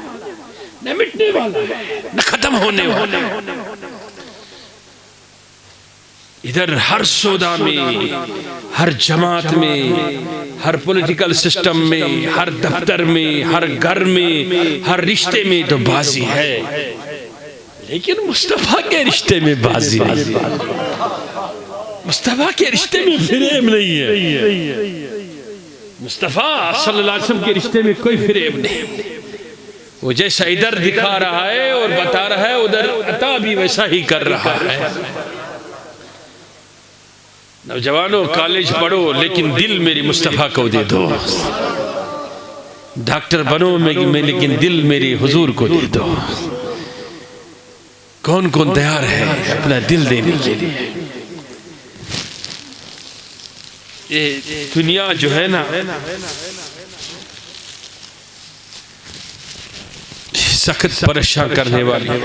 نہ مٹنے والا ہے، نہ ختم ہونے والا ہے۔ ادھر ہر سودا میں، ہر جماعت میں، ہر پولیٹیکل سسٹم میں، ہر دفتر میں، ہر گھر میں، ہر رشتے میں تو بازی ہے، لیکن مصطفیٰ کے رشتے میں بازی نہیں، مصطفیٰ کے رشتے میں فریب نہیں ہے، مصطفیٰ صلی اللہ علیہ وسلم کے رشتے میں کوئی فریب نہیں۔ وہ جیسا ادھر دکھا رہا ہے اور بتا رہا ہے، ادھر عطا بھی ویسا ہی کر رہا ہے۔ نوجوانوں کالج پڑھو، لیکن دل میری مصطفیٰ کو دے دو۔ ڈاکٹر بنو میں، لیکن دل میری حضور کو دے دو۔ کون کون تیار ہے اپنا دل دینے کے لیے؟ یہ دنیا جو ہے نا، سخت پریشان کرنے والی،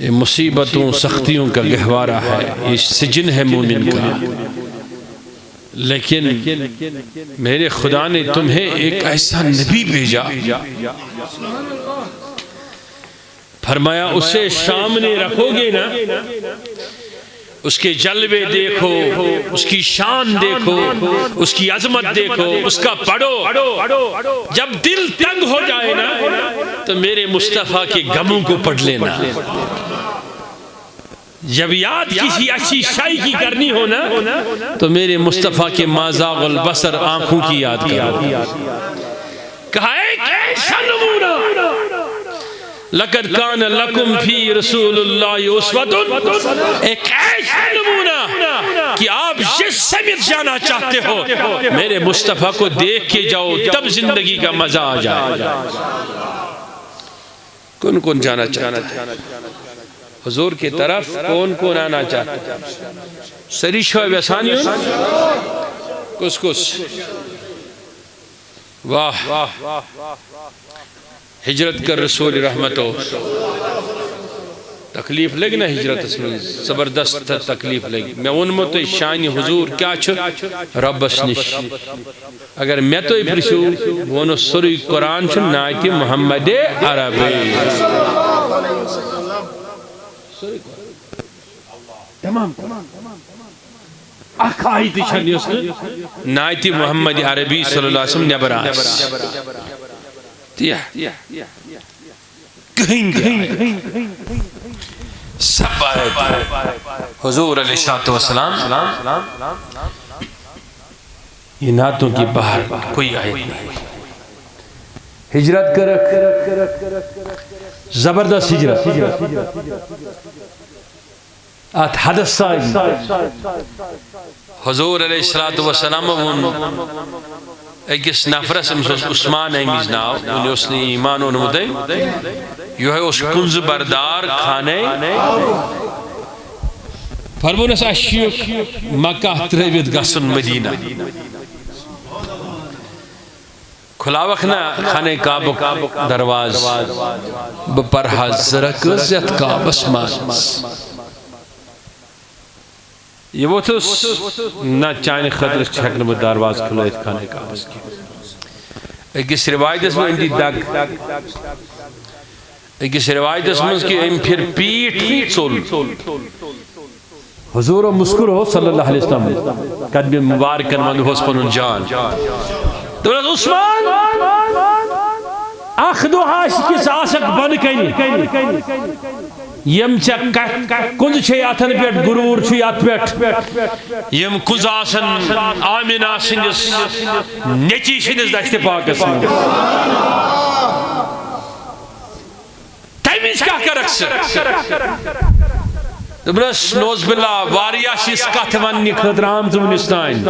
یہ مصیبتوں سختیوں کا گہوارہ ہے، یہ سجن ہے مومن کا، لیکن میرے خدا نے تمہیں ایک ایسا نبی بھیجا، فرمایا اسے سامنے رکھو گے نا، اس کے جلوے دیکھو، اس کی شان دیکھو، اس کی عظمت دیکھو، اس کا پڑھو، جب دل تنگ ہو جائے نا تو میرے مصطفیٰ کے غموں کو پڑھ لینا۔ جب یاد کسی اچھی شائی کی کرنی ہو نا تو میرے مصطفیٰ کے ما زاغ البصر آنکھوں کی یاد کرو۔ کہا ایک ایسا نمونہ، لَقَدْ كَانَ لَكُمْ فِي رَسُولِ اللَّهِ أُسْوَةٌ، ایک ایسا نمونہ کہ آپ جس سمت جانا چاہتے ہو میرے مصطفیٰ کو دیکھ کے جاؤ، تب زندگی کا مزہ آ جائے۔ کون کون جانا چاہتا ہے حضور کی طرف؟ کون کون آنا چاہتا ہے؟ سریشو ویسانی ہوں، کس کس؟ واہ، ہجرت کر رسول رحمتو، تکلیف لگی نا ہجرت اس میں، زبردست تکلیف لگی۔ میں ان میں تو شان حضور کیا چھو ربس نش، اگر میں تو پرسو وہ سوری قرآن چھو نایت محمد عربی، تمام اکھائی تیچھنی اس نے نایت محمد عربی صلی اللہ علیہ وسلم نبر آس کہیں گے سب آیت حضور علیہ السلام، یہ نعتوں کی باہر کوئی آیت نہیں، ہجرت کرک زبردست ہجرت آت حدث سائی حضور علیہ السلام ایکس نفرس عثمان ایمیز ناو، انہیں اس نے ایمان انہوں دے یہ ہے اس کنز بردار کھانے فرمونس اشیق مکہ تریوید گسن مدینہ کھلاوکنا خانے کعبک درواز بپرحاز زرک زیت کعبس مانس یہ وہ تو نہ چاہنے خطر چھکنے میں درواز کھلائیت خانے کعبس کی ایک اس روایت اس میں اندی دگ ایک اس روایت اس میں کہ ام پھر پیٹ چول حضور و مسکر ہو صلی اللہ علیہ وسلم قدم مبارکن مند ہو سپنن جان دولت عثمان اخدو حاش کس آسک بن کنی یم چا کنز چھے آتھن پیٹ گرور چھے آت پیٹ یم کنز آسن آمینہ سندس نیچی سندس دشت پاکس میں تیمیز کا کر اکثر دبرس نوز باللہ واریاش اس کاتھوان نکھت رام زمینستان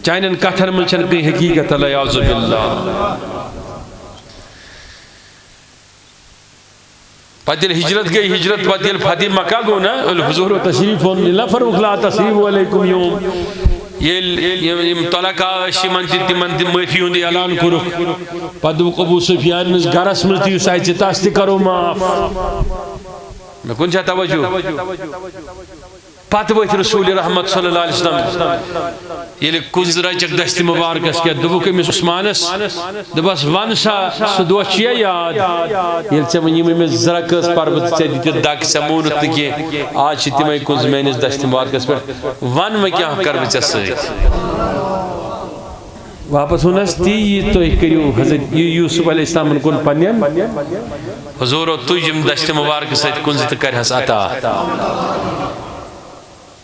چاہنن کاتھر ملچن کی حقیقت اللہ یعوذ باللہ پتیل ہجرت گئی ہجرت پتیل فاتح مکہ گو نا الحضور و تشریف اللہ فروخ لا تصریف علیکم یوم یہ طلقہ شمانتی تیمانتی معافی ہوندی اعلان کرو پدوک ابو سفیان نس گرس ملتی سائچ تاستی کرو معاف میں کن چاہتا توجہ پات ویت رسول رحمت صلی اللہ علیہ وسلم یہ کنز رچک دست مبارکس کیا دبو کمیس عثمانس دبس ونسا سدو چیا یاد یہ چمنی میں زرکس پربت چی دیتی داک سمونت کی آج چی تیمائی کنز مینس دست مبارکس پر ون میں کیا کر بچس سے واپس ہونس تی یہ تو ایک کریو حضرت یوسف علیہ السلام ان کن پنین حضور و تجم دشت مبارک سید کنزت کر حس عطا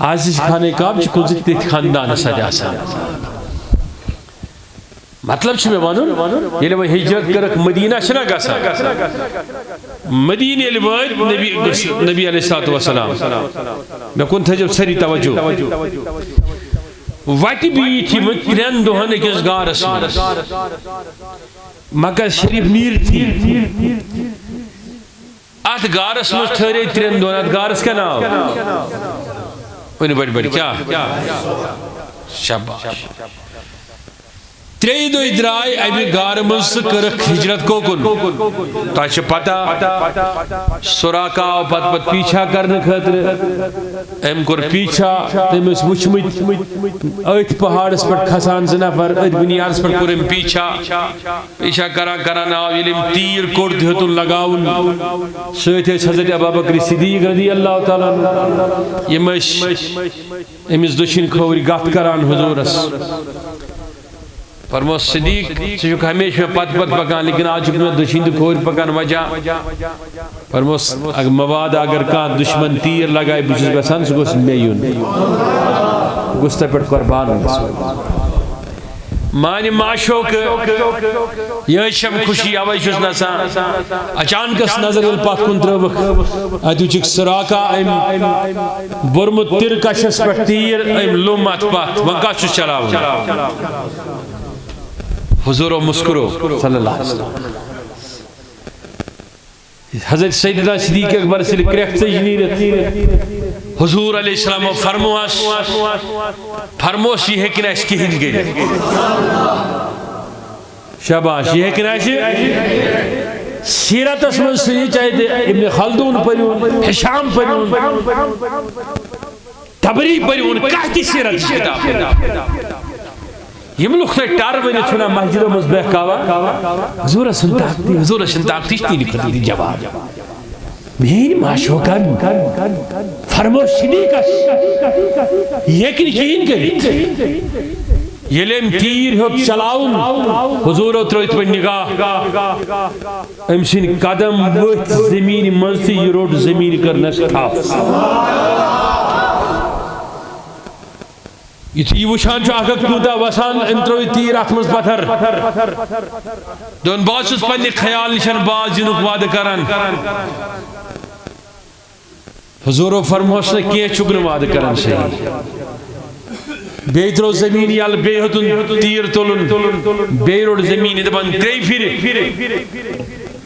عزیز خانے کعب چی کنزت تیت خاندان سجا سا مطلب چی میں وانون یہ لئے ہجرت کرک مدینہ شنا گا سا مدینہ لبائد نبی علیہ السلام میں کن تھا جب سری توجہ واٹی بھی تھی ترین دوہن اکس گارس مکہ شریف نیر تھی آت گارس مجھ ٹھہرے ترین دوہن آت گارس کا نام انہیں بڑی بڑی کیا شاباش تری دو ادرائی ایمی گارمز کرک ہجرت کو کن تاچہ پتا سراکا و پت پت پیچھا کرنے خطر ایم کر پیچھا تیمیس وچمت ایت پہاڑس پر کھسان زنفر ایت بنیارس پر کرم پیچھا کرا ناو یلیم تیر کورد ہتن لگاون سویت ہے حضرت ابابکر صدیق رضی اللہ تعالیٰ یمش امیس دوشن کھوری گات کران حضورس فرمو صدیق چونکہ ہمیشہ میں پت پکان لیکن آج میں دشین کھوری پکان وجہ فرمو مواد اگر کان دشمن تیر لگائے بچس بسان سو گوست میون گوستا پر قربان مانی معشوق یہ شم خوشی آوائی شس نسا اچانکس نظر الپات کن تروک ادو چک سراکا برمت تیر کشس پر تیر لومت پات وانکا شس چلاو حضور و مسکرو صلی اللہ علیہ وسلم حضرت سیدنا صدیق اکبر سے کرخت سجنیرت حضور علیہ السلام فرموش یہ ہے کہ ناش کی ہن گئی شاباش یہ ہے کہ ناش سیرت اسمن سے چاہتے ابن خلدون پریون حشام پریون تبری پریون کہتی سیرت کتاب یہ ملوک سے ٹار بنے چھنا مسجد و مصبح کعوہ حضور سنتاکتی تینی کھتی جواب میری معشوقان فرمو شدیقش یقین چین کری یہ لیم تیر ہوت چلاؤن حضور اترویت پر نگاہ امسین قدم بہت زمین منسی یہ روڈ زمین کرنس تھاف یہ وشان چو آگا کیوتا وسان انتروی تیر اتمز پتھر دون باسس پنی خیال نشان باز جنوک واد کرن حضور و فرموش نے کیے چکن واد کرن سے بیترو زمینی ال بیہتن تیر تولن بیروڑ زمینی دبن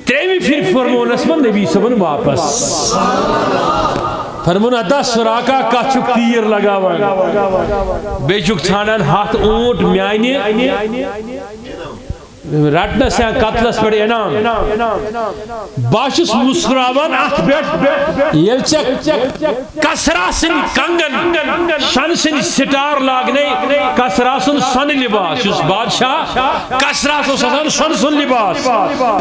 تریوی پھر فرمون اسمن نبی سبن واپس فرمون ادا سراکا کا چک تیر لگاوان بے چک تھانن ہاتھ اونٹ میانی رٹنا سے قتلس پر انام باشس مسخراوان ات بیٹ یل چک کسرا سن کنگن شن سن سٹار لاگنے کسرا سن سن لباس اس بادشاہ کسرا سن سن سن لباس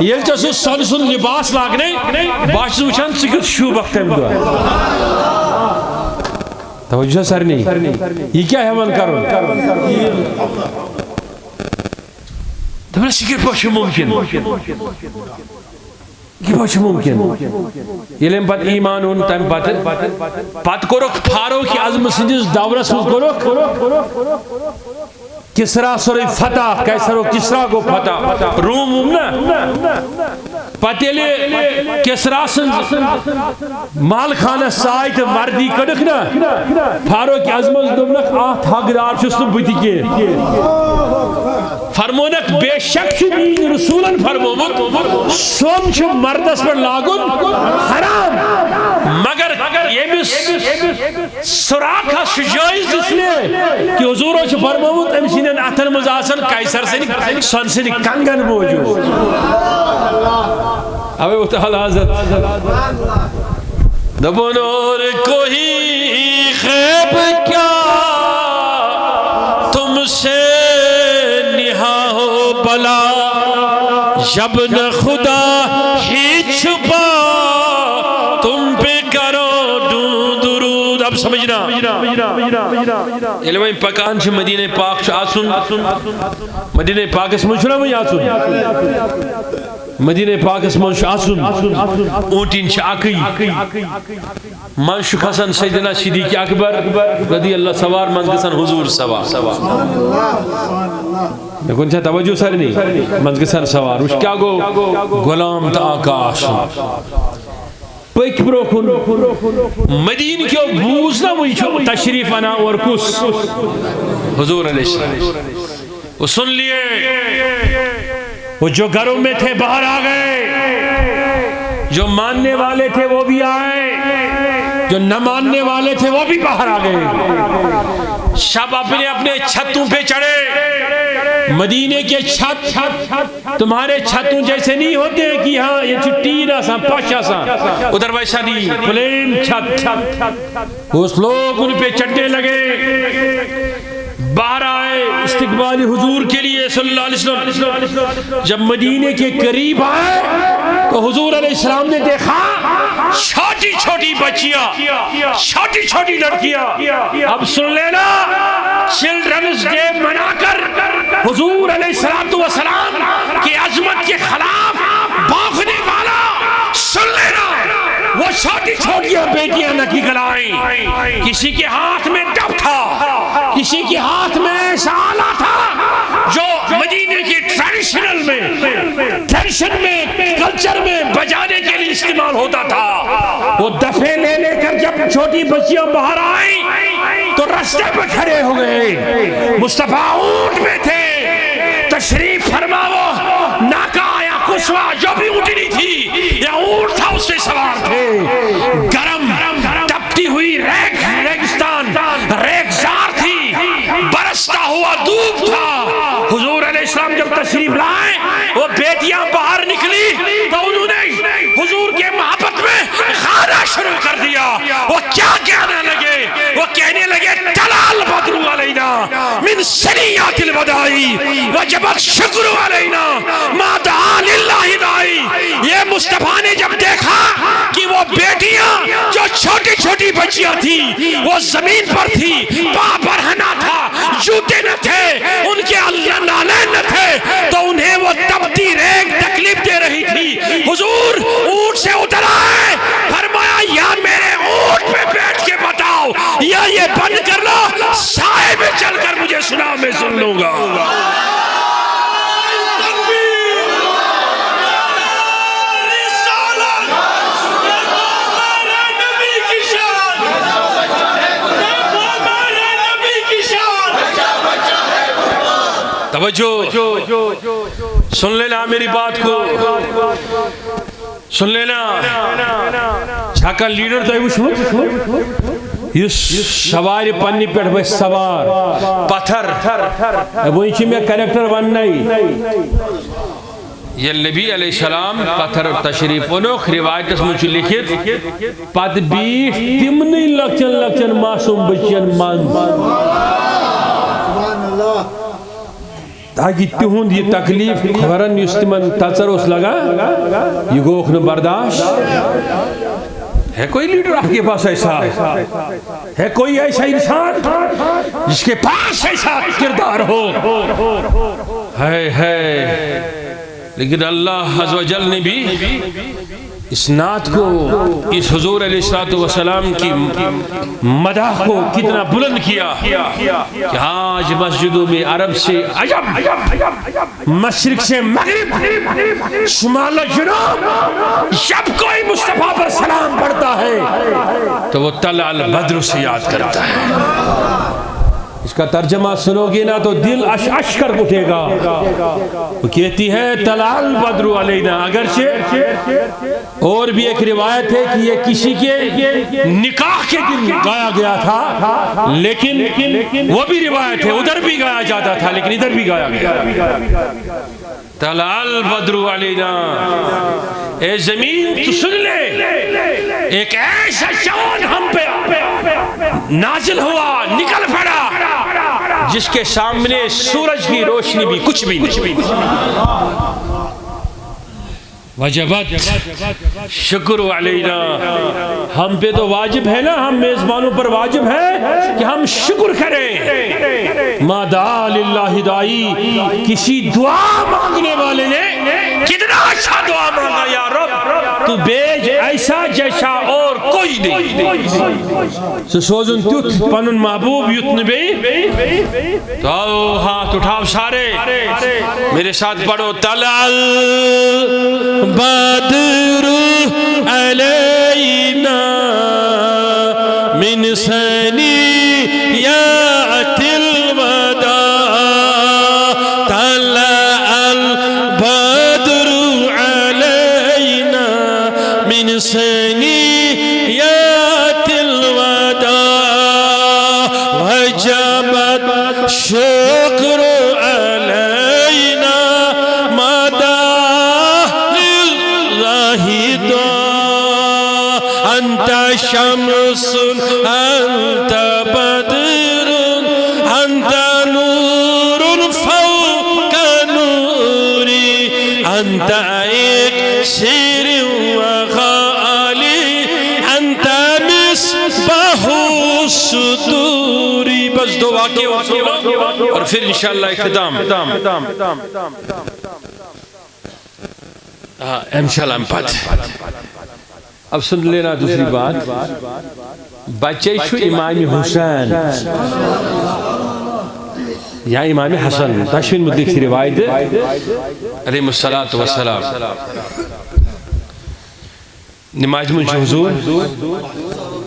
یل چک سن سن لباس لاگنے باشس وچان سکت شوبک تیم دو توجہ سر نہیں یہ کیا ہے من کرو تمہیں سکر پوچھو ممکن یہ بچ ممکن یلیم پت ایمان ان تم پت کورک فاروق اعظم سندس دورس مز کورک کسرا سوری فتح کیسر و کسرا کو فتح روم نا پتیلے کسرا سن مال خانہ سائت وردی کڑک نا فاروق اعظم دوبنک آت حقدار چھس تو بتی کے فرمونک بے شک چھ رسولن فرمومت سوم چھ مردس پر لاگن حرام مگر یہ بھی سراخہ شجائز اس لیے کہ حضور چھ فرمومت امسینن اتن مزاسن کائسر سے سن سے کنگن موجود ابھی وہ تعالی حضرت دبن اور کوئی خیب کیا تم سے نہا ہو بلا جب نہ خدا ہی چھپا تم پہ کرو درود اب سمجھنا علماء پاکان چھ مدینہ پاک چھ آسن مدینہ پاک اس منچ نہ آسن مدینہ پاک اس منچ آسن اونٹین چھ آکی منش خسن سیدنا صدیق اکبر رضی اللہ سوار منز گسن حضور سوار کون چھا توجہ سر نہیں منز گسن سوار اس کیا گو غلام تا آکاش پک بروکن مدین کیوں بوزنا وہی چھو تشریف آنا اور کس حضور علیہ السلام وہ سن لیے وہ جو گھروں میں تھے باہر آ گئے جو ماننے والے تھے وہ بھی آئے جو نہ ماننے والے تھے وہ بھی باہر آ گئے شب اپنے چھتوں پہ چڑھے مدینے کے چھت تمہارے چھتوں جیسے نہیں ہوتے کہ ہاں یہ چھٹی سا پاشا سا ادھر ویسا نہیں پلین چھت اس لوگ ان پہ چڑھنے لگے باہر آئے استقبال حضور کے لیے صلی اللہ علیہ وسلم جب مدینے کے قریب آئے تو حضور علیہ السلام نے دیکھا چھوٹی چھوٹی بچیاں چھوٹی چھوٹی لڑکیاں اب سن لینا چلڈرنز ڈے منا کر حضور علیہ السلام کی عظمت کے خلاف بھاگنے والا سن لینا وہ چھوٹی چھوٹیاں بیٹیاں نکل آئیں کسی کے ہاتھ میں ڈب تھا کسی کے ہاتھ میں سالہ تھا جو مدینے کی ٹریڈیشن میں کلچر میں بجانے کے لیے استعمال ہوتا تھا وہ دفے لے لے کر جب چھوٹی بچیاں باہر آئیں تو رستے پہ کھڑے ہو گئے مصطفیٰ اونٹ میں تھے تشریف فرماؤ ناکا یا کسوا جو بھی اونٹنی تھی یا اونٹ تھا اس سے سوار تھے گرم تپتی ہوئی ریگستان ریگزار تھی برستا ہوا دھوپ تھا حضور علیہ السلام جب تشریف لائے وہ بیٹیاں باہر نکلی تو انہوں نے حضور کے محبت میں کھانا شروع کر دیا وہ کیا کہنے لگے وہ کہنے لگے تلال بدر علینا من سنیات الوداعی وجبت شکر علینا ما دعا للہ دائی یہ مصطفیٰ نے جب دیکھا کہ وہ بیٹیاں جو چھوٹی چھوٹی بچیاں تھی وہ زمین پر تھی پاں پر ہنا تھا جوتے نہ تھے ان کے اللہ نالین نہ تھے تو انہیں وہ تپتی ریگ تکلیف دے رہی تھی حضور اونٹ سے اتر آئے فرمایا یا میرے اونٹ پہ بیٹھ کے بتاؤ یا یہ بند کر لو سائے میں چل کر مجھے سنا میں سن لوں گا توجہ سن لینا میری بات کو سن لینا چھاکا لیڈر تو وچھو یہ سوار پنی پیٹ بس سوار پتھر وہی چھ میں کریکٹر بننائی یہ نبی علیہ السلام پتھر تشریف ونوک روایت اس مجھے لکھت پت بیٹ تمنی لکچن معصوم بچین من تاکہ تہند یہ تکلیف خبرن اس تمن تچر اس لگا یہ گوکھ نہ برداشت ہے کوئی لیڈر آپ کے پاس ایسا ہے کوئی ایسا انسان جس کے پاس ایسا کردار ہو ہے لیکن اللہ عز و جل نے بھی اس نعت کو، اس حضور علیہ السلام کی مدح کو کتنا بلند کیا کہ آج مسجدوں میں عرب سے عجم، مشرق سے مغرب، شمال و جنوب، جب کوئی مصطفیٰ پر سلام پڑھتا ہے تو وہ طلع البدر سے یاد کرتا ہے۔ اس کا ترجمہ سنو گے نا تو دل اش کر اٹھے گا۔ وہ کہتی ہے طلع البدر علینا، اگرچہ اور بھی ایک روایت ہے کہ یہ کسی کے نکاح کے دن گایا گیا تھا، لیکن وہ بھی روایت ہے ادھر بھی گایا جاتا تھا لیکن ادھر بھی گایا گیا۔ طلع البدر علینا، اے زمین تو سن لے، ایک ایسا چاند ہم پہ نازل ہوا، نکل پڑا، جس کے سامنے سورج کی روشنی بھی کچھ بھی نہیں۔ وجبت شکر علینا، ہم پہ تو واجب ہے نا، ہم میزبانوں پر واجب ہے کہ ہم شکر کریں۔ ما دعا للہ دائی، کسی دعا مانگنے والے نے کتنا اچھا دعا مانگا، یا رب تو بیج ایسا جیسا اور کوئی نہیں۔ سوزن تیت پنن محبوب یتن بی، تو آؤ ہاتھ اٹھاؤ سارے میرے ساتھ پڑھو، طلع البدر علینا من ثنیات الوداع، طلع البدر علینا من ثنیات الوداع، وجبت شکر علینا انت شمس انت بدر انت نور فوق نوری انت اکسیر وغالی انت مصباح الصدور۔ بس دو واقعے اور پھر انشاءاللہ اختتام۔ انشاءاللہ ہم پڑھ۔ اب سن لینا دوسری بات، بچے شو امام حسین یا امام حسن، تشوین مدلک سی روایت علیہ السلام، نماز منش حضور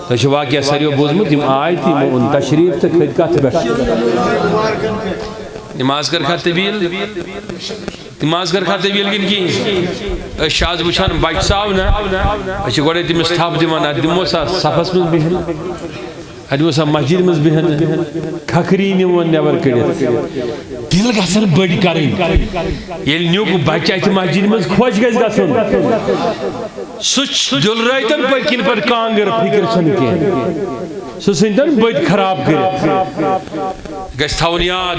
تو واقعہ سریو بوزمت یم آئی تھی ان تشریف تک خدکہ تبیش نماز کر کھاتے بیل، نماز کر کھاتے بیل گن کی شاز بچان بچ ساو نا اچھے گوڑے تیمس تھاپ دیمان ادمو سا صفحس مز بہن، ادمو سا مسجد مز بہن، کھکری نیون نیور کڑیت دل گھسن بڑی کریں، یل نیو کو بچہ ایتی مسجد مز خوش گز گھسن سچ دل رائتن پر کن پر کانگر فکر چھن کے سسندن بڑی خراب کرت گس تھاون یاد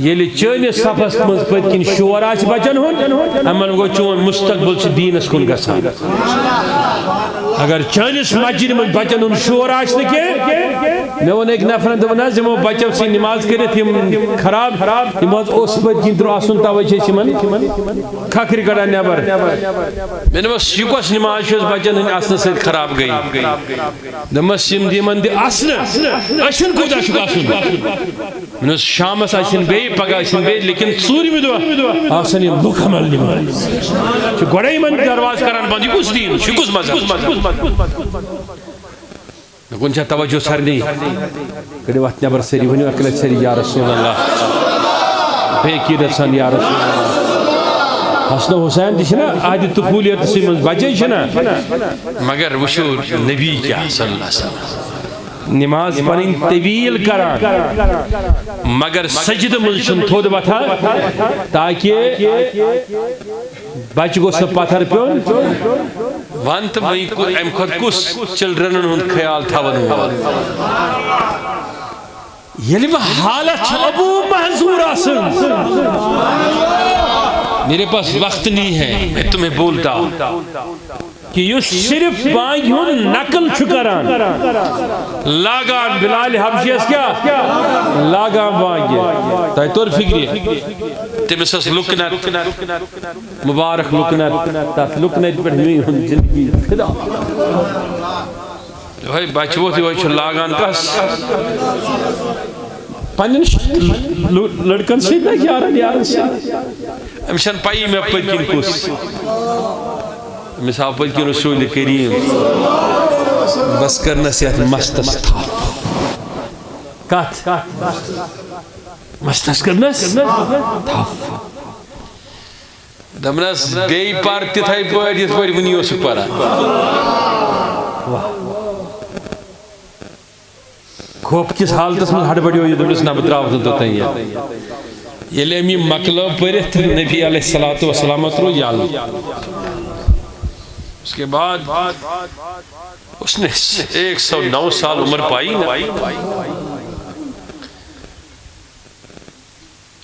یل چٲنِس صفس مز پٔتۍ کِنۍ شور آسہِ بچن ہُنٛد یِمن گوٚو چون مستقبل چھُ دیٖنس کُن گژھان۔ اگر چٲنِس مسجد منٛز بچن ہُنٛد شور آسہِ نہٕ کینٛہہ، مےٚ ووٚن أکۍ نفرن دوٚپُن حظ یِمو بچو سۭتۍ نماز کٔرِتھ یِم خراب یِم حظ اوس پٔتۍ کِنۍ ترٛوو آسُن تَوَے چھِ أسۍ یِمن کھکھرِ کڑان نٮ۪بر۔ مےٚ دوٚپمس یہِ کۄس نماز چھِ بچن ہٕنٛدِ اَسنہٕ سۭتۍ خراب گٔے؟ دوٚپمس یِم یِمن دِ اَسنہٕ أچھن کوٗتاہ چھُکھ آسُن؟ مےٚ دوٚپمس شامس آسن بیٚیہِ پگاہ آسن بیٚیہِ لیکن ژوٗرمہِ دۄہ آسن یِم مُکمل نماز چھِ گۄڈے یِمن دروازٕ کران بنٛد، یہِ کُس دیٖن چھُ، یہِ کُس مذہب؟ مےٚ کُن چھا توجہ سارنٕے؟ کٔڑِو اتھ نٮ۪بر سٲری، ؤنِو اکہِ لٹہِ سٲری یا رسول اللہ، بے عقیدت سان یا رسول اللہ۔ حسن و حسین تہِ چھِنا عہدِ طفولیتسٕے منٛز بچے چھِنا، مگر وٕچھو نبی کیٛاہ صلی اللہ علیہ وسلم نماز پنٕنۍ طویل کران مگر سجدٕ منٛز چھُنہٕ تھوٚد وۄتھان تاکہِ بچہ گوٚژھ نہٕ پتھر پیوٚن۔ ون تہٕ امہِ کھۄتہٕ کُس چلڈرنن ہُنٛد خیال تھاون وول؟ ییٚلہِ وۄنۍ حالت چھِ ابو محذور آسان، میرے پاس وقت نہیں ہے میں تمہیں بولتا ہوں کہ یہ صرف بانگ ہن نقل چھُ کران، لاگان بلال حبشیس کیا لاگان بانگ تۄہہِ توٚر فکرِ تمس لکنت مبارک لکنت تات لکنت پہ میری زندگی فدا بچو تھی لاگان کس پن لڑکن سی یارن سی امس پی میں پتکن کس امس آو پتکن رسول کریم بس کرنس یت مستس تھپ کت مستس کرنس تھپ دمنس بی پر تتھے پہ یت پہ ونی اس پران خوف کس حالتس من ہڑ بڑی ہوئی دمس نہ بتراو تو تین یل امی مکلو پرت نبی علیہ السلام ترو یال اس کے بعد اس نے 109 سال عمر پائی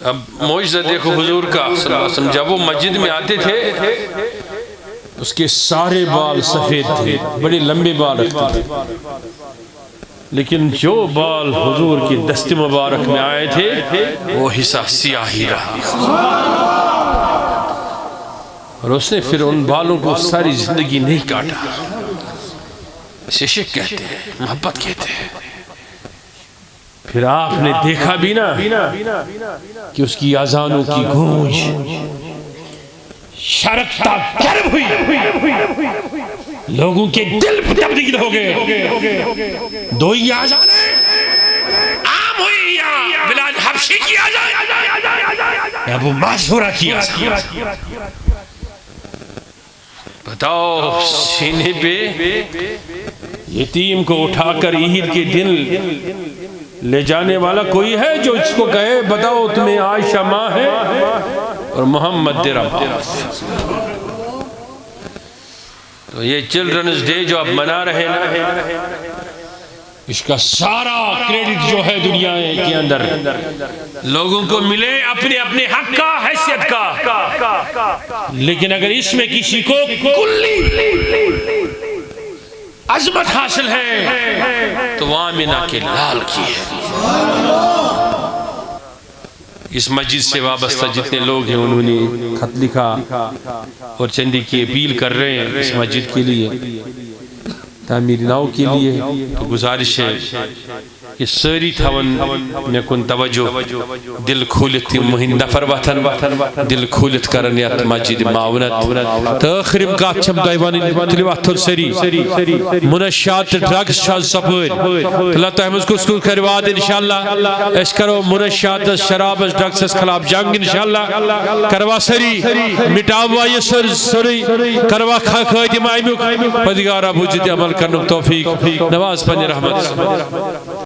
اب معجزہ دیکھو حضور کا صلی اللہ علیہ وسلم جب وہ مسجد میں آتے تھے اس کے سارے بال سفید تھے بڑے لمبے بال رکھتے تھے لیکن جو بال حضور کی دست مبارک میں آئے تھے وہ حصہ سیاہ ہی رہا اور اس نے پھر ان بالوں کو ساری زندگی نہیں کاٹا اسے عشق کہتے ہیں محبت کہتے ہیں پھر آپ نے دیکھا بھی نا کہ اس کی اذانوں کی گونج شرکتا گرم ہوئی لوگوں کے دل تبدیل ہو گئے دو ہی آزانے عام ہوئی یا بلال حبشی کی آزان یا ابو معصورہ کی آزان بتاؤ سینے پہ یتیم کو اٹھا کر عید کے دن لے جانے والا کوئی ہے جو اس کو کہے بتاؤ تمہیں عائشہ ماں ہے اور محمد تیرا باپ تو یہ چلڈرنز ڈے جو آپ منا رہے ہیں اس کا سارا کریڈٹ جو ہے دنیا کے اندر لوگوں کو ملے اپنے اپنے حق کا حیثیت کا لیکن اگر اس میں کسی کو کلی عظمت حاصل ہے تو وہ آمینہ کے لال کی ہے اس مسجد سے وابستہ جتنے لوگ ہیں انہوں نے خط لکھا اور چندی کی اپیل کر رہے ہیں اس مسجد کے لیے تعمیر نو کے لیے تو گزارش ہے کہ ساری تھون میں کن توجہ دل کھولت تھی مہین نفر وطن دل کھولت کرن یات مسجد معاونت تو آخرم کا چھم دائیوانی تلیوات تھر سری منشیات ڈرگس شاز سپور اللہ تحمد کو سکول کرواد انشاءاللہ اس کرو منشیات شراب ڈرگس خلاف جنگ انشاءاللہ کروا سری مٹاوا یہ سری کروا خادم آئیمک پدگار ابو جد عمل کرنک توفیق نواز پنی رحمت